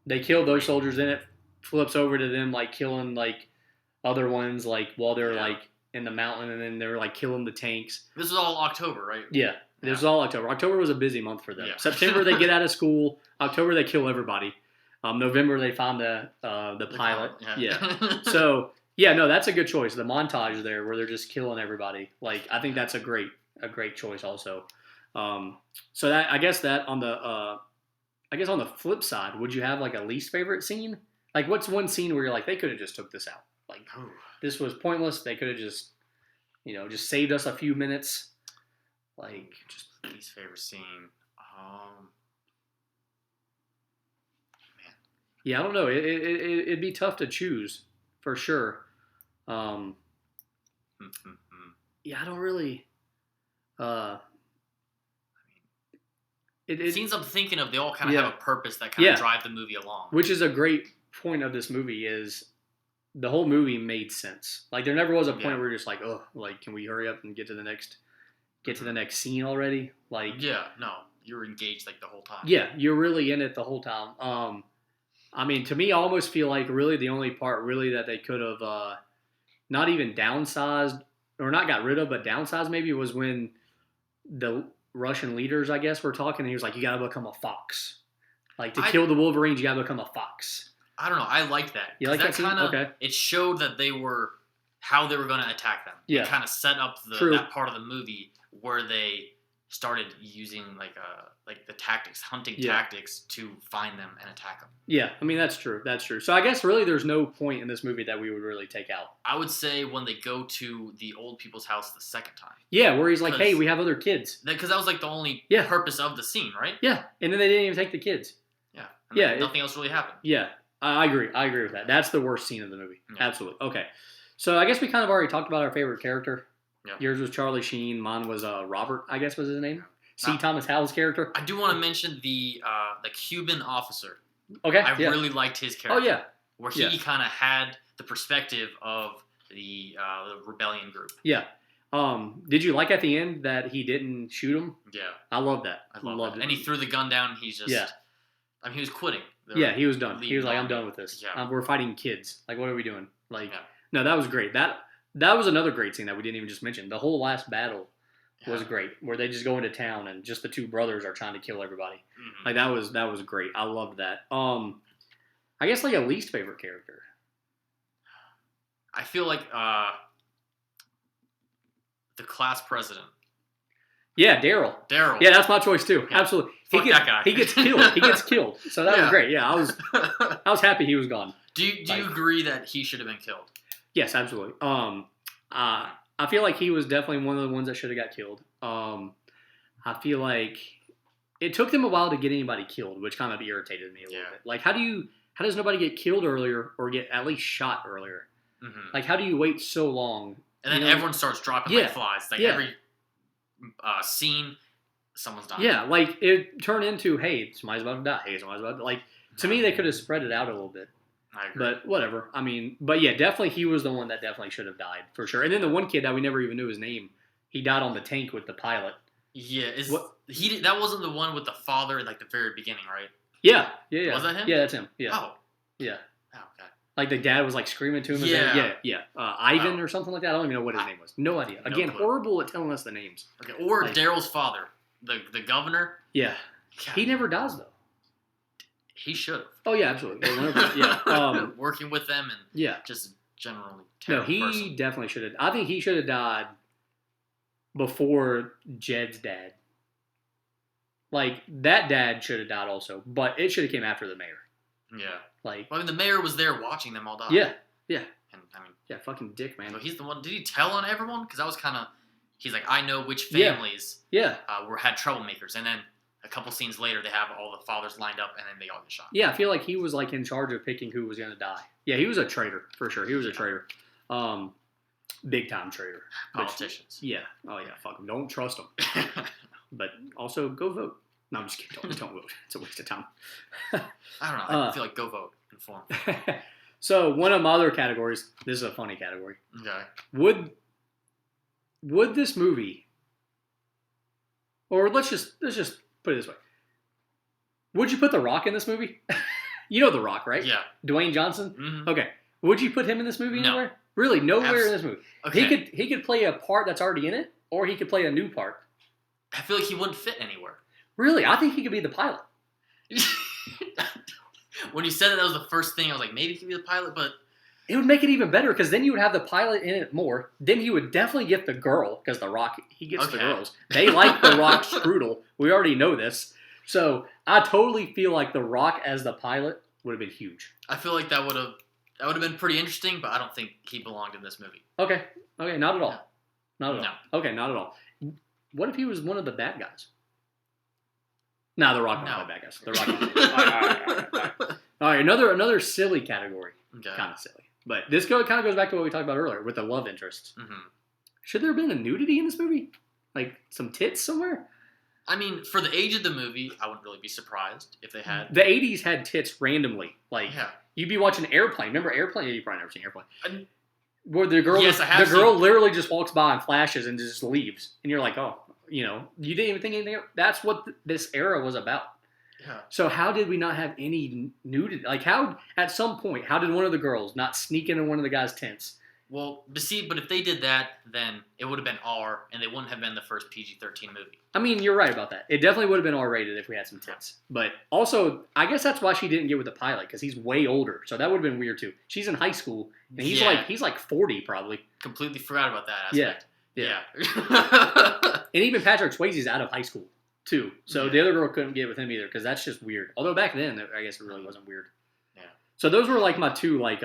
[SPEAKER 1] They kill those soldiers, then it flips over to them like killing like other ones like while they're like in the mountain, and then they're like killing the tanks.
[SPEAKER 2] This is all October, right?
[SPEAKER 1] Yeah. This is all October. October was a busy month for them. Yeah. September they get out of school. October they kill everybody. November they find the pilot. Yeah. So no, that's a good choice. The montage there where they're just killing everybody. Like I think that's a great choice also. So that I guess on the flip side, would you have like a least favorite scene? Like what's one scene where you're like, they could have just took this out. Like this was pointless. They could have just, just saved us a few minutes. Like
[SPEAKER 2] just least favorite scene. Man.
[SPEAKER 1] Yeah, I don't know. It'd be tough to choose for sure. Yeah, I don't really.
[SPEAKER 2] Scenes I'm thinking of, they all kind of have a purpose that kind of drive the movie along.
[SPEAKER 1] Which is a great point of this movie is the whole movie made sense. Like there never was a point where you're just like, oh, like can we hurry up and get to the next scene already? Like
[SPEAKER 2] no, you're engaged like the whole time.
[SPEAKER 1] Yeah, you're really in it the whole time. I mean, to me, I almost feel like really the only part really that they could have not even downsized or not got rid of, but downsized maybe was when the Russian leaders, I guess, were talking, and he was like, you got to become a fox. Like, to kill the Wolverines, you got to become a fox.
[SPEAKER 2] I don't know. I like that.
[SPEAKER 1] You like that scene? Okay.
[SPEAKER 2] It showed that how they were going to attack them.
[SPEAKER 1] Yeah.
[SPEAKER 2] It kind of set up that part of the movie where they started using like the tactics, hunting tactics to find them and attack them.
[SPEAKER 1] Yeah, I mean, that's true. That's true. So I guess really there's no point in this movie that we would really take out.
[SPEAKER 2] I would say when they go to the old people's house the second time.
[SPEAKER 1] Yeah, where he's like, hey, we have other kids.
[SPEAKER 2] Because that was like the only purpose of the scene, right?
[SPEAKER 1] Yeah, and then they didn't even take the kids.
[SPEAKER 2] Yeah. Nothing else really happened.
[SPEAKER 1] Yeah, I agree. I agree with that. That's the worst scene of the movie. Yeah. Absolutely. Okay. So I guess we kind of already talked about our favorite character. Yeah. Yours was Charlie Sheen. Mine was Robert, I guess was his name. C. Thomas Howell's character.
[SPEAKER 2] I do want to mention the Cuban officer.
[SPEAKER 1] Okay.
[SPEAKER 2] I really liked his character.
[SPEAKER 1] Oh, yeah.
[SPEAKER 2] Where he kind of had the perspective of the rebellion group.
[SPEAKER 1] Yeah. Did you like at the end that he didn't shoot him?
[SPEAKER 2] Yeah.
[SPEAKER 1] I love that.
[SPEAKER 2] I loved it. And he threw the gun down. He's just.
[SPEAKER 1] Yeah.
[SPEAKER 2] I mean, he was quitting.
[SPEAKER 1] He was done. He was like, I'm done with this. Yeah. We're fighting kids. Like, what are we doing? Like, no, that was great. That was another great scene that we didn't even just mention. The whole last battle was great, where they just go into town and just the two brothers are trying to kill everybody.
[SPEAKER 2] Mhm.
[SPEAKER 1] Like that was great. I loved that. I guess like a least favorite character.
[SPEAKER 2] I feel like the class president.
[SPEAKER 1] Yeah, Daryl. Yeah, that's my choice too.
[SPEAKER 2] Yeah.
[SPEAKER 1] Absolutely.
[SPEAKER 2] That guy.
[SPEAKER 1] He gets killed. He gets killed. So that was great. Yeah, I was happy he was gone.
[SPEAKER 2] Do you agree that he should have been killed?
[SPEAKER 1] Yes, absolutely. I feel like he was definitely one of the ones that should have got killed. I feel like it took them a while to get anybody killed, which kind of irritated me a little bit. Like, how does nobody get killed earlier or get at least shot earlier?
[SPEAKER 2] Mm-hmm.
[SPEAKER 1] Like, how do you wait so long?
[SPEAKER 2] And then everyone starts dropping like flies. Like every scene, someone's dying.
[SPEAKER 1] Yeah, like it turned into, hey, somebody's about to die. Hey, somebody's about to like. To me, they could have spread it out a little bit.
[SPEAKER 2] I agree.
[SPEAKER 1] But whatever. I mean, but yeah, definitely he was the one that definitely should have died for sure. And then the one kid that we never even knew his name, he died on the tank with the pilot.
[SPEAKER 2] Yeah, that wasn't the one with the father at like the very beginning, right?
[SPEAKER 1] Yeah.
[SPEAKER 2] Was that him?
[SPEAKER 1] Yeah, that's him. Yeah.
[SPEAKER 2] Oh.
[SPEAKER 1] Yeah.
[SPEAKER 2] Oh, okay.
[SPEAKER 1] Like the dad was like screaming to him. Yeah. Ivan or something like that. I don't even know what his name was. No idea. Again, horrible at telling us the names.
[SPEAKER 2] Okay. Or like, Daryl's father, the governor.
[SPEAKER 1] Yeah.
[SPEAKER 2] God.
[SPEAKER 1] He never dies though.
[SPEAKER 2] He should have.
[SPEAKER 1] Oh yeah, absolutely. Yeah.
[SPEAKER 2] Working with them and just generally terrible person.
[SPEAKER 1] Definitely should have. I think he should have died before Jed's dad. Like that dad should have died also, but it should have came after the mayor.
[SPEAKER 2] Yeah.
[SPEAKER 1] Like,
[SPEAKER 2] well, I mean, the mayor was there watching them all die.
[SPEAKER 1] Yeah.
[SPEAKER 2] And I mean,
[SPEAKER 1] yeah, fucking dick, man.
[SPEAKER 2] So he's the one. Did he tell on everyone? Because that was kind of. He's like, I know which families. Had troublemakers, and then a couple scenes later, they have all the fathers lined up, and then they all get shot.
[SPEAKER 1] Yeah, I feel like he was like in charge of picking who was gonna die. Yeah, he was a traitor for sure. He was a traitor, big time traitor.
[SPEAKER 2] Politicians.
[SPEAKER 1] Oh yeah. Fuck them. Don't trust them. But also go vote. No, I'm just kidding. Don't vote. It's a waste of time.
[SPEAKER 2] I don't know. I feel like go vote. Inform.
[SPEAKER 1] So one of my other categories. This is a funny category.
[SPEAKER 2] Okay.
[SPEAKER 1] Would this movie, or let's just put it this way. Would you put The Rock in this movie? You know The Rock, right?
[SPEAKER 2] Yeah.
[SPEAKER 1] Dwayne Johnson?
[SPEAKER 2] Mm-hmm.
[SPEAKER 1] Okay. Would you put him in this movie anywhere? Really? Nowhere in this movie.
[SPEAKER 2] Okay.
[SPEAKER 1] He could play a part that's already in it, or he could play a new part.
[SPEAKER 2] I feel like he wouldn't fit anywhere.
[SPEAKER 1] Really? I think he could be the pilot.
[SPEAKER 2] When you said that was the first thing, I was like, maybe he could be the pilot, but...
[SPEAKER 1] It would make it even better, because then you would have the pilot in it more. Then he would definitely get the girl, because The Rock, he gets the girls. They like The Rock's strudel. We already know this. So I totally feel like The Rock as the pilot would have been huge.
[SPEAKER 2] I feel like that would have been pretty interesting, but I don't think he belonged in this movie.
[SPEAKER 1] Okay, not at all. Not at all.
[SPEAKER 2] No.
[SPEAKER 1] Okay, not at all. What if he was one of the bad guys? Nah, The Rock not the bad guys. The Rock. All right, another silly category.
[SPEAKER 2] Okay.
[SPEAKER 1] Kind of silly. But this kind of goes back to what we talked about earlier with the love interests.
[SPEAKER 2] Mm-hmm.
[SPEAKER 1] Should there have been a nudity in this movie? Like some tits somewhere?
[SPEAKER 2] I mean, for the age of the movie, I wouldn't really be surprised if they had.
[SPEAKER 1] The 80s had tits randomly. Like, you'd be watching Airplane. Remember Airplane? Yeah, you've probably never seen Airplane. Where the girl literally just walks by and flashes and just leaves. And you're like, oh, you didn't even think anything. That's what this era was about.
[SPEAKER 2] Yeah.
[SPEAKER 1] So how did we not have any nudity? Like, at some point, how did one of the girls not sneak into one of the guys' tents?
[SPEAKER 2] Well, but if they did that, then it would have been R, and they wouldn't have been the first PG-13 movie.
[SPEAKER 1] I mean, you're right about that. It definitely would have been R-rated if we had some tits. But also, I guess that's why she didn't get with the pilot, because he's way older. So that would have been weird, too. She's in high school, and he's like 40, probably.
[SPEAKER 2] Completely forgot about that aspect.
[SPEAKER 1] Yeah. And even Patrick Swayze's out of high school, too. So the other girl couldn't get with him either, because that's just weird. Although back then, I guess it really wasn't weird.
[SPEAKER 2] Yeah.
[SPEAKER 1] So those were like my two like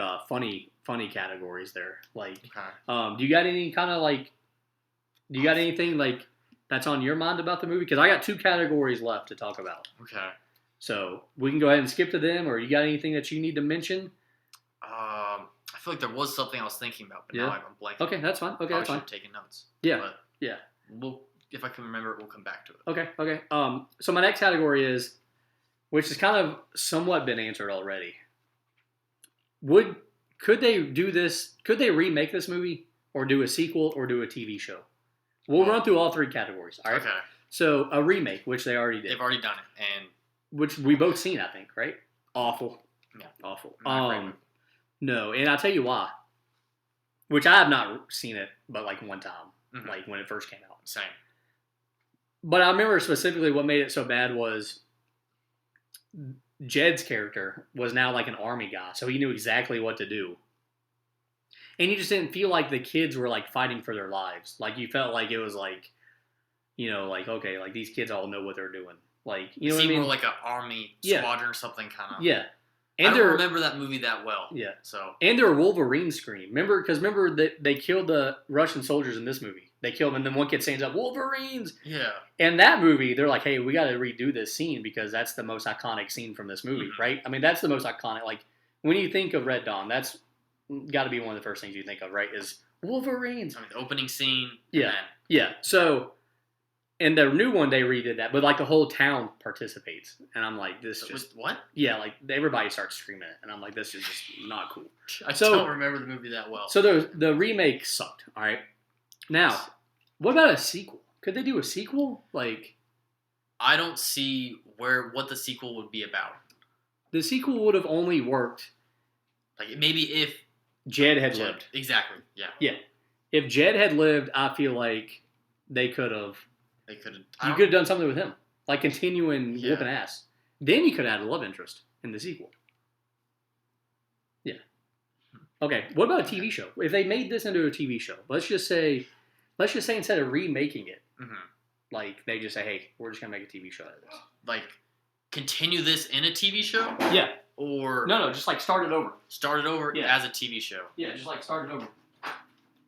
[SPEAKER 1] funny categories there. Like, do you got any kind of like, do you got anything like that's on your mind about the movie? Because I got two categories left to talk about.
[SPEAKER 2] Okay.
[SPEAKER 1] So we can go ahead and skip to them, or you got anything that you need to mention?
[SPEAKER 2] I feel like there was something I was thinking about, but now I'm blanking.
[SPEAKER 1] Okay, that's fine. Okay, that's fine.
[SPEAKER 2] I should have taken notes.
[SPEAKER 1] Yeah.
[SPEAKER 2] But
[SPEAKER 1] yeah.
[SPEAKER 2] If I can remember it, we'll come back to it.
[SPEAKER 1] Okay. So my next category is, which has kind of somewhat been answered already. Could they do this? Could they remake this movie, or do a sequel, or do a TV show? We'll run through all three categories. All right.
[SPEAKER 2] Okay.
[SPEAKER 1] So a remake, which they already did.
[SPEAKER 2] They've already done it, and
[SPEAKER 1] which we both seen, I think, right? Awful.
[SPEAKER 2] Yeah.
[SPEAKER 1] Awful. No, and I'll tell you why. Which I have not seen it, but like one time, like when it first came out.
[SPEAKER 2] Same.
[SPEAKER 1] But I remember specifically what made it so bad was Jed's character was now like an army guy, so he knew exactly what to do. And you just didn't feel like the kids were like fighting for their lives. Like you felt like it was like, like okay, like these kids all know what they're doing. Like you know what I mean?
[SPEAKER 2] More like an army squadron or something kind of.
[SPEAKER 1] Yeah.
[SPEAKER 2] And I don't remember that movie that well.
[SPEAKER 1] Yeah.
[SPEAKER 2] So.
[SPEAKER 1] And their Wolverine scream. Remember that they killed the Russian soldiers in this movie. They killed them, and then one kid stands up, Wolverines!
[SPEAKER 2] Yeah.
[SPEAKER 1] And that movie, they're like, hey, we got to redo this scene because that's the most iconic scene from this movie, right? I mean, that's the most iconic. Like, when you think of Red Dawn, that's got to be one of the first things you think of, right? Is Wolverines.
[SPEAKER 2] I mean, the opening scene.
[SPEAKER 1] Yeah. Yeah. So, and the new one, they redid that, but like the whole town participates. And I'm like, this just.
[SPEAKER 2] What?
[SPEAKER 1] Yeah, like everybody starts screaming it. And I'm like, this is just not cool.
[SPEAKER 2] I don't remember the movie that well.
[SPEAKER 1] So the remake sucked, all right? Now, what about a sequel? Could they do a sequel? Like,
[SPEAKER 2] I don't see what the sequel would be about.
[SPEAKER 1] The sequel would have only worked.
[SPEAKER 2] Like, maybe if
[SPEAKER 1] Jed had lived.
[SPEAKER 2] Exactly, yeah.
[SPEAKER 1] Yeah. If Jed had lived, I feel like they could have. You could have done something with him. Like, continuing whooping ass. Then you could add a love interest in the sequel. Yeah. Okay, what about a TV show? If they made this into a TV show, let's just say instead of remaking it, like they just say, hey, we're just gonna make a TV show out of this.
[SPEAKER 2] Like, continue this in a TV show?
[SPEAKER 1] Yeah.
[SPEAKER 2] Or
[SPEAKER 1] no, just like start it over.
[SPEAKER 2] Start it over as a TV show.
[SPEAKER 1] Yeah, just like start it over.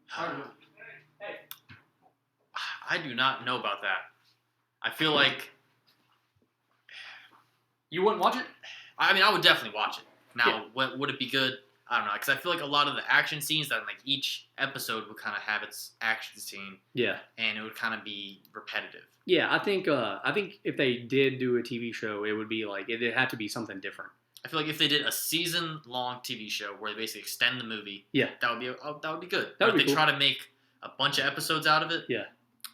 [SPEAKER 1] Start it over. Hey.
[SPEAKER 2] I do not know about that. I feel like
[SPEAKER 1] you wouldn't watch it.
[SPEAKER 2] I mean, I would definitely watch it. Now, would it be good? I don't know, because I feel like a lot of the action scenes that like each episode would kind of have its action scene. Yeah. And it would kind of be repetitive.
[SPEAKER 1] Yeah, I think if they did do a TV show, it would be like it'd have to be something different.
[SPEAKER 2] I feel like if they did a season-long TV show where they basically extend the movie, that would be good. But if they try to make a bunch of episodes out of it,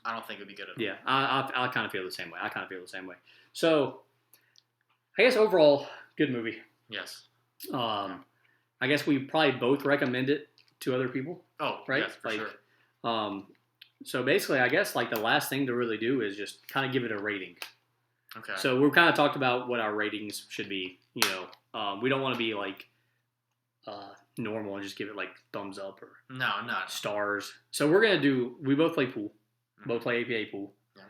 [SPEAKER 2] I don't think it would be good at all.
[SPEAKER 1] Yeah, I kind of feel the same way. So, I guess overall, good movie.
[SPEAKER 2] Yes.
[SPEAKER 1] I guess we probably both recommend it to other people.
[SPEAKER 2] Oh,
[SPEAKER 1] right?
[SPEAKER 2] Yes, for sure.
[SPEAKER 1] So basically, I guess like the last thing to really do is just kind of give it a rating.
[SPEAKER 2] Okay.
[SPEAKER 1] So we've kind of talked about what our ratings should be. We don't want to be like normal and just give it like thumbs up or
[SPEAKER 2] no
[SPEAKER 1] stars. So we're gonna do. We both play pool. Both play APA pool. Yeah.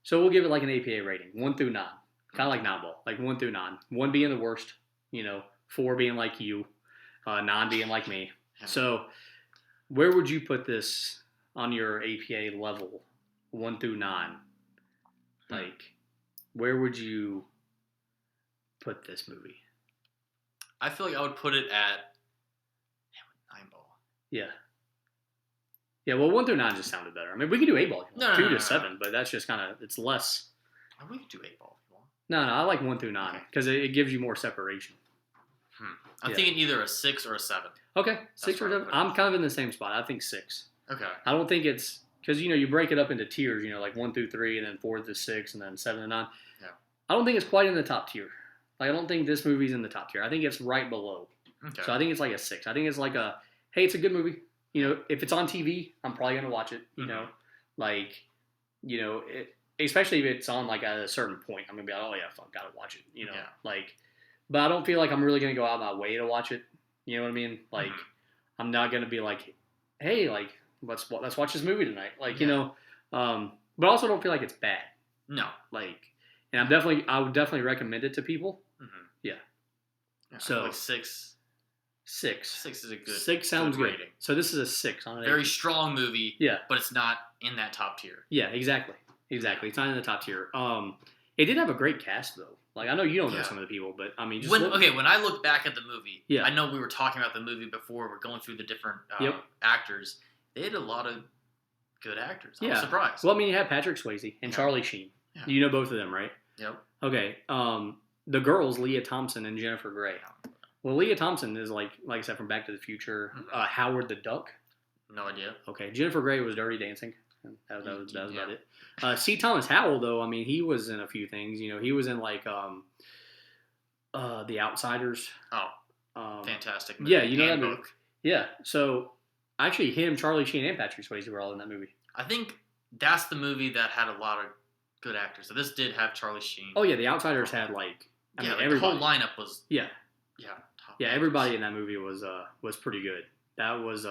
[SPEAKER 1] So we'll give it like an APA rating, 1 through 9, kind of like 9 ball, like 1 through 9. 1 being the worst, 4 being like you, 9 being like me. Yeah. So where would you put this on your APA level, 1 through 9? Like, where would you put this movie?
[SPEAKER 2] I feel like I would put it at 9 ball.
[SPEAKER 1] Yeah. Yeah, well, 1 through 9 just sounded better. I mean, we could do 8 ball. 2 to 7, but that's just kind of, it's less.
[SPEAKER 2] We could do 8 ball if you want.
[SPEAKER 1] No, I like 1 through 9 because it gives you more separation.
[SPEAKER 2] I'm thinking either a 6 or a 7.
[SPEAKER 1] Okay, 6 or 7. I'm kind of in the same spot. I think 6.
[SPEAKER 2] Okay.
[SPEAKER 1] I don't think it's, because, you break it up into tiers, like 1 through 3 and then 4 to 6 and then 7 to 9. Yeah. I don't think it's quite in the top tier. Like, I don't think this movie's in the top tier. I think it's right below. Okay. So I think it's like a 6. I think it's like hey, it's a good movie. If it's on TV, I'm probably going to watch it, especially if it's on, like, at a certain point. I'm going to be like, oh, yeah, fuck, got to watch it, but I don't feel like I'm really going to go out of my way to watch it. You know what I mean? Like, I'm not going to be like, hey, like, let's watch this movie tonight. Like, but I also don't feel like it's bad.
[SPEAKER 2] No.
[SPEAKER 1] Like, and I would definitely recommend it to people. Mm-hmm. Yeah. So,
[SPEAKER 2] like 6.
[SPEAKER 1] 6.
[SPEAKER 2] 6 is a good
[SPEAKER 1] 6 sounds good. Rating. So this is a 6 on it.
[SPEAKER 2] Very strong movie. Yeah. But it's not in that top tier.
[SPEAKER 1] Yeah, exactly. It's not in the top tier. It did have a great cast though. Like, I know you don't know some of the people, but I mean,
[SPEAKER 2] when I look back at the movie, I know we were talking about the movie before. We're going through the different actors. They had a lot of good actors. I was surprised.
[SPEAKER 1] Well, I mean, you have Patrick Swayze and Charlie Sheen. Yeah. You know both of them, right?
[SPEAKER 2] Yep.
[SPEAKER 1] Okay. The girls, Leah Thompson and Jennifer Grey. Well, Leah Thompson is like I said, from Back to the Future. Howard the Duck.
[SPEAKER 2] No idea.
[SPEAKER 1] Okay. Jennifer Grey was Dirty Dancing. That was about it. C. Thomas Howell, though, I mean, he was in a few things. He was in like The Outsiders.
[SPEAKER 2] Oh, fantastic movie.
[SPEAKER 1] Yeah, you know that movie. Yeah. So actually, him, Charlie Sheen, and Patrick Swayze were all in that movie.
[SPEAKER 2] I think that's the movie that had a lot of good actors. So this did have Charlie Sheen.
[SPEAKER 1] Oh yeah, The Outsiders had like
[SPEAKER 2] the whole lineup was top
[SPEAKER 1] everybody in that movie was pretty good. That was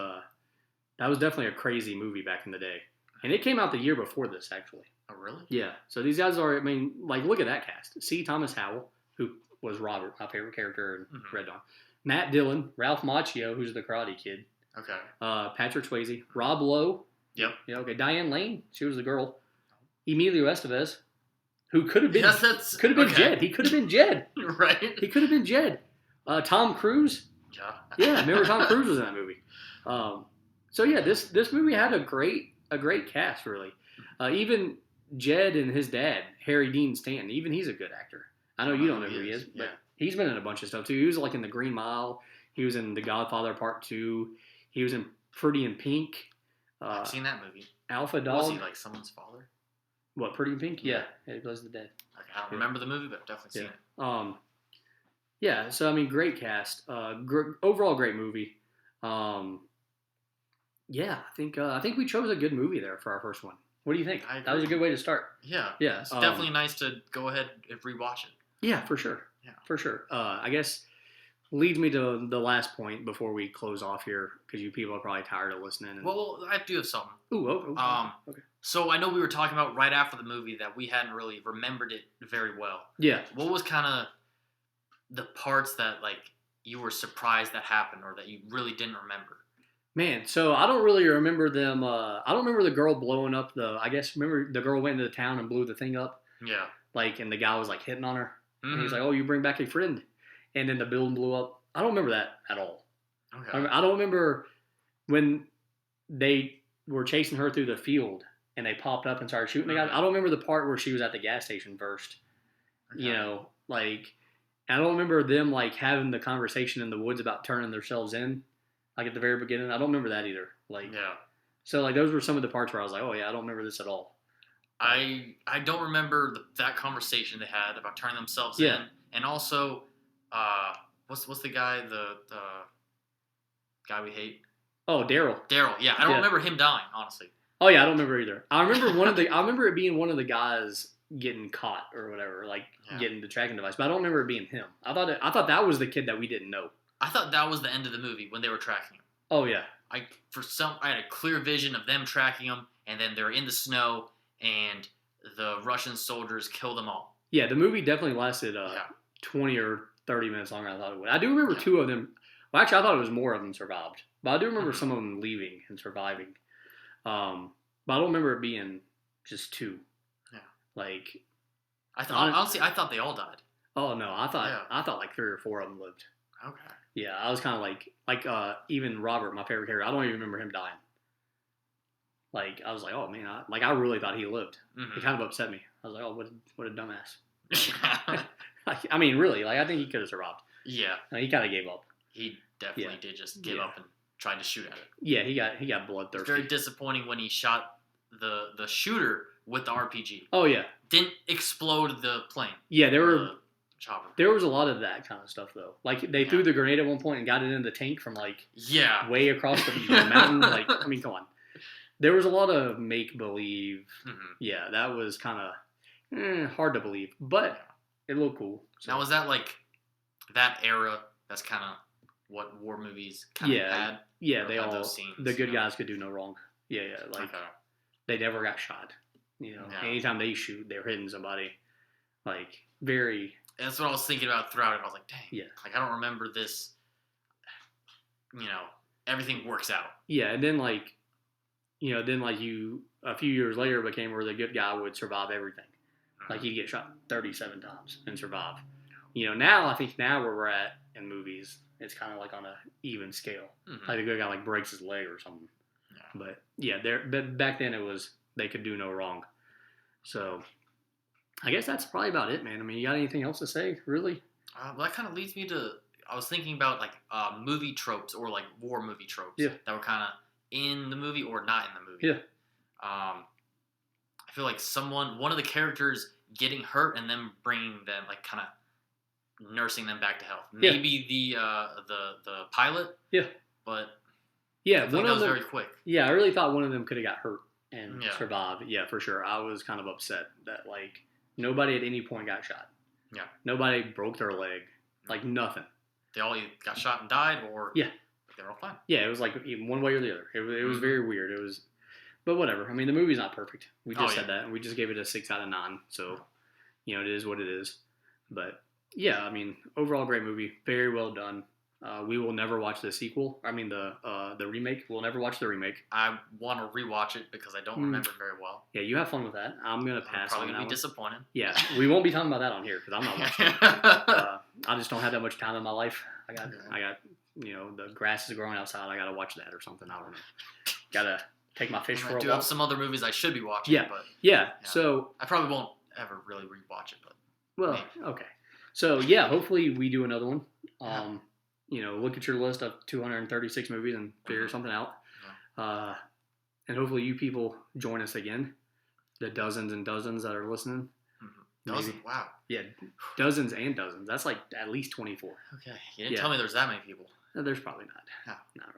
[SPEAKER 1] definitely a crazy movie back in the day, and it came out the year before this actually.
[SPEAKER 2] Oh really?
[SPEAKER 1] Yeah. So these guys are, I mean, like look at that cast. C. Thomas Howell, who was Robert, my favorite character in Red Dawn. Matt Dillon, Ralph Macchio, who's the Karate Kid.
[SPEAKER 2] Okay.
[SPEAKER 1] Patrick Swayze, Rob Lowe.
[SPEAKER 2] Yep.
[SPEAKER 1] Yeah. Okay. Diane Lane, she was the girl. Emilio Estevez, who could have been Jed. He could have been Jed.
[SPEAKER 2] Right.
[SPEAKER 1] He could have been Jed. Tom Cruise.
[SPEAKER 2] Yeah.
[SPEAKER 1] Yeah. Remember Tom Cruise was in that movie. So yeah, this movie had a great cast really. Even Jed and his dad, Harry Dean Stanton, even he's a good actor. I know you don't know who he is, but he's been in a bunch of stuff too. He was like in The Green Mile. He was in The Godfather Part 2. He was in Pretty in Pink.
[SPEAKER 2] I've seen that movie.
[SPEAKER 1] Alpha Dog.
[SPEAKER 2] Was he like someone's father?
[SPEAKER 1] What, Pretty in Pink? Yeah, he plays the dad.
[SPEAKER 2] Okay, I don't remember the movie, but I've definitely seen it.
[SPEAKER 1] Yeah, so I mean, great cast. Overall, great movie. Yeah, I think we chose a good movie there for our first one. What do you think? That was a good way to start.
[SPEAKER 2] Yeah.
[SPEAKER 1] Yeah.
[SPEAKER 2] It's definitely nice to go ahead and rewatch it.
[SPEAKER 1] Yeah, for sure.
[SPEAKER 2] Yeah. For
[SPEAKER 1] sure. I guess leads me to the last point before we close off here, because you people are probably tired of listening. And...
[SPEAKER 2] Well, I do have something.
[SPEAKER 1] Ooh, okay.
[SPEAKER 2] So I know we were talking about right after the movie that we hadn't really remembered it very well.
[SPEAKER 1] Yeah.
[SPEAKER 2] What was kind of the parts that like you were surprised that happened or that you really didn't remember?
[SPEAKER 1] Man, so I don't really remember them. I don't remember the girl blowing up remember the girl went into the town and blew the thing up?
[SPEAKER 2] Yeah.
[SPEAKER 1] Like, and the guy was like hitting on her. Mm-hmm. And he's like, oh, you bring back a friend. And then the building blew up. I don't remember that at all. Okay. I don't remember when they were chasing her through the field and they popped up and started shooting the guy. I don't remember the part where she was at the gas station first. Okay. You know, like, I don't remember them like having the conversation in the woods about turning themselves in. Like at the very beginning, I don't remember that either. Like, yeah. So like those were some of the parts where I was like, oh yeah, I don't remember this at all.
[SPEAKER 2] I don't remember that conversation they had about turning themselves in, and also, what's the guy the guy we hate?
[SPEAKER 1] Oh, Daryl.
[SPEAKER 2] Yeah, I don't remember him dying, honestly.
[SPEAKER 1] Oh yeah, I don't remember either. I remember it being one of the guys getting caught or whatever, like getting the tracking device, but I don't remember it being him. I thought that was the kid that we didn't know.
[SPEAKER 2] I thought that was the end of the movie when they were tracking him.
[SPEAKER 1] Oh yeah.
[SPEAKER 2] I had a clear vision of them tracking him, and then they're in the snow, and the Russian soldiers kill them all.
[SPEAKER 1] Yeah, the movie definitely lasted 20 or 30 minutes longer than I thought it would. I do remember two of them. Well, actually, I thought it was more of them survived, but I do remember some of them leaving and surviving. But I don't remember it being just two.
[SPEAKER 2] Yeah.
[SPEAKER 1] Like,
[SPEAKER 2] honestly, I thought they all died.
[SPEAKER 1] Oh no, I thought like 3 or 4 of them lived.
[SPEAKER 2] Okay.
[SPEAKER 1] Yeah, I was kind of like even Robert, my favorite character. I don't even remember him dying. Like I was like, oh man, I really thought he lived. Mm-hmm. It kind of upset me. I was like, oh, what a dumbass. I mean, really, like I think he could have survived.
[SPEAKER 2] Yeah.
[SPEAKER 1] He kind of gave up.
[SPEAKER 2] He definitely did just give up and tried to shoot at it.
[SPEAKER 1] Yeah, he got bloodthirsty.
[SPEAKER 2] It's very disappointing when he shot the shooter with the RPG.
[SPEAKER 1] Oh yeah.
[SPEAKER 2] Didn't explode the plane.
[SPEAKER 1] Yeah,
[SPEAKER 2] chopper.
[SPEAKER 1] There was a lot of that kind of stuff though. Like they threw the grenade at one point and got it in the tank from like way across the mountain. Like I mean, come on. There was a lot of make believe. Mm-hmm. Yeah, that was kind of hard to believe, but it looked cool. So.
[SPEAKER 2] Now was that like that era? That's kind of what war movies kind of had.
[SPEAKER 1] Yeah, they all those scenes, the good guys could do no wrong. Yeah, like they never got shot. You know, anytime they shoot, they're hitting somebody. Like very.
[SPEAKER 2] And that's what I was thinking about throughout it. I was like, dang. Yeah. Like, I don't remember this. You know, everything works out.
[SPEAKER 1] Yeah, and then, like, a few years later became where the good guy would survive everything. Mm-hmm. Like, he'd get shot 37 times and survive. You know, now, I think now where we're at in movies, it's kind of like on an even scale. Mm-hmm. Like, the good guy, like, breaks his leg or something. Yeah. But, yeah, but back then it was, they could do no wrong. So... I guess that's probably about it, man. I mean, you got anything else to say, really?
[SPEAKER 2] Well, that kind of leads me to, I was thinking about, like, movie tropes or, like, war movie tropes that were kind of in the movie or not in the movie.
[SPEAKER 1] Yeah.
[SPEAKER 2] I feel like one of the characters getting hurt and then bringing them, like, kind of nursing them back to health. Maybe the pilot.
[SPEAKER 1] Yeah.
[SPEAKER 2] But
[SPEAKER 1] yeah,
[SPEAKER 2] one of them, very quick.
[SPEAKER 1] Yeah, I really thought one of them could have got hurt and survive. Yeah, for sure. I was kind of upset that like nobody at any point got shot.
[SPEAKER 2] Yeah.
[SPEAKER 1] Nobody broke their leg. Like nothing.
[SPEAKER 2] They all either got shot and died, or they're all fine.
[SPEAKER 1] Yeah, it was like one way or the other. It was very weird. It was, but whatever. I mean, the movie's not perfect. We just said that, and we just gave it a 6 out of 9. So, it is what it is. But yeah, I mean, overall great movie. Very well done. We will never watch the sequel. I mean, the remake. We'll never watch the remake.
[SPEAKER 2] I want to rewatch it because I don't remember it very well.
[SPEAKER 1] Yeah, you have fun with that. I'm gonna pass.
[SPEAKER 2] I'm probably
[SPEAKER 1] gonna
[SPEAKER 2] be disappointed.
[SPEAKER 1] Yeah, we won't be talking about that on here because I'm not watching it. I just don't have that much time in my life. I got the grass is growing outside. I gotta watch that or something. I don't know. Gotta take my fish for a walk. I do have
[SPEAKER 2] some other movies I should be watching.
[SPEAKER 1] Yeah,
[SPEAKER 2] but
[SPEAKER 1] So
[SPEAKER 2] I probably won't ever really rewatch it.
[SPEAKER 1] But okay. So yeah, hopefully we do another one. Look at your list of 236 movies and figure something out. And hopefully you people join us again. The dozens and dozens that are listening.
[SPEAKER 2] Dozens? Wow.
[SPEAKER 1] Yeah, dozens and dozens. That's like at least 24.
[SPEAKER 2] Okay. You didn't tell me there's that many people.
[SPEAKER 1] No, there's probably not.
[SPEAKER 2] No.
[SPEAKER 1] Not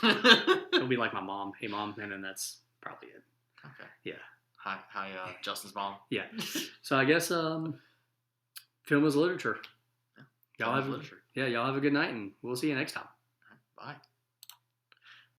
[SPEAKER 1] really. It'll be like my mom. Hey, Mom. And then that's probably it.
[SPEAKER 2] Okay.
[SPEAKER 1] Yeah.
[SPEAKER 2] Hi, Justin's mom.
[SPEAKER 1] Yeah. So I guess film is literature.
[SPEAKER 2] Yeah. Y'all have a good night, and we'll see you next time.
[SPEAKER 1] Bye.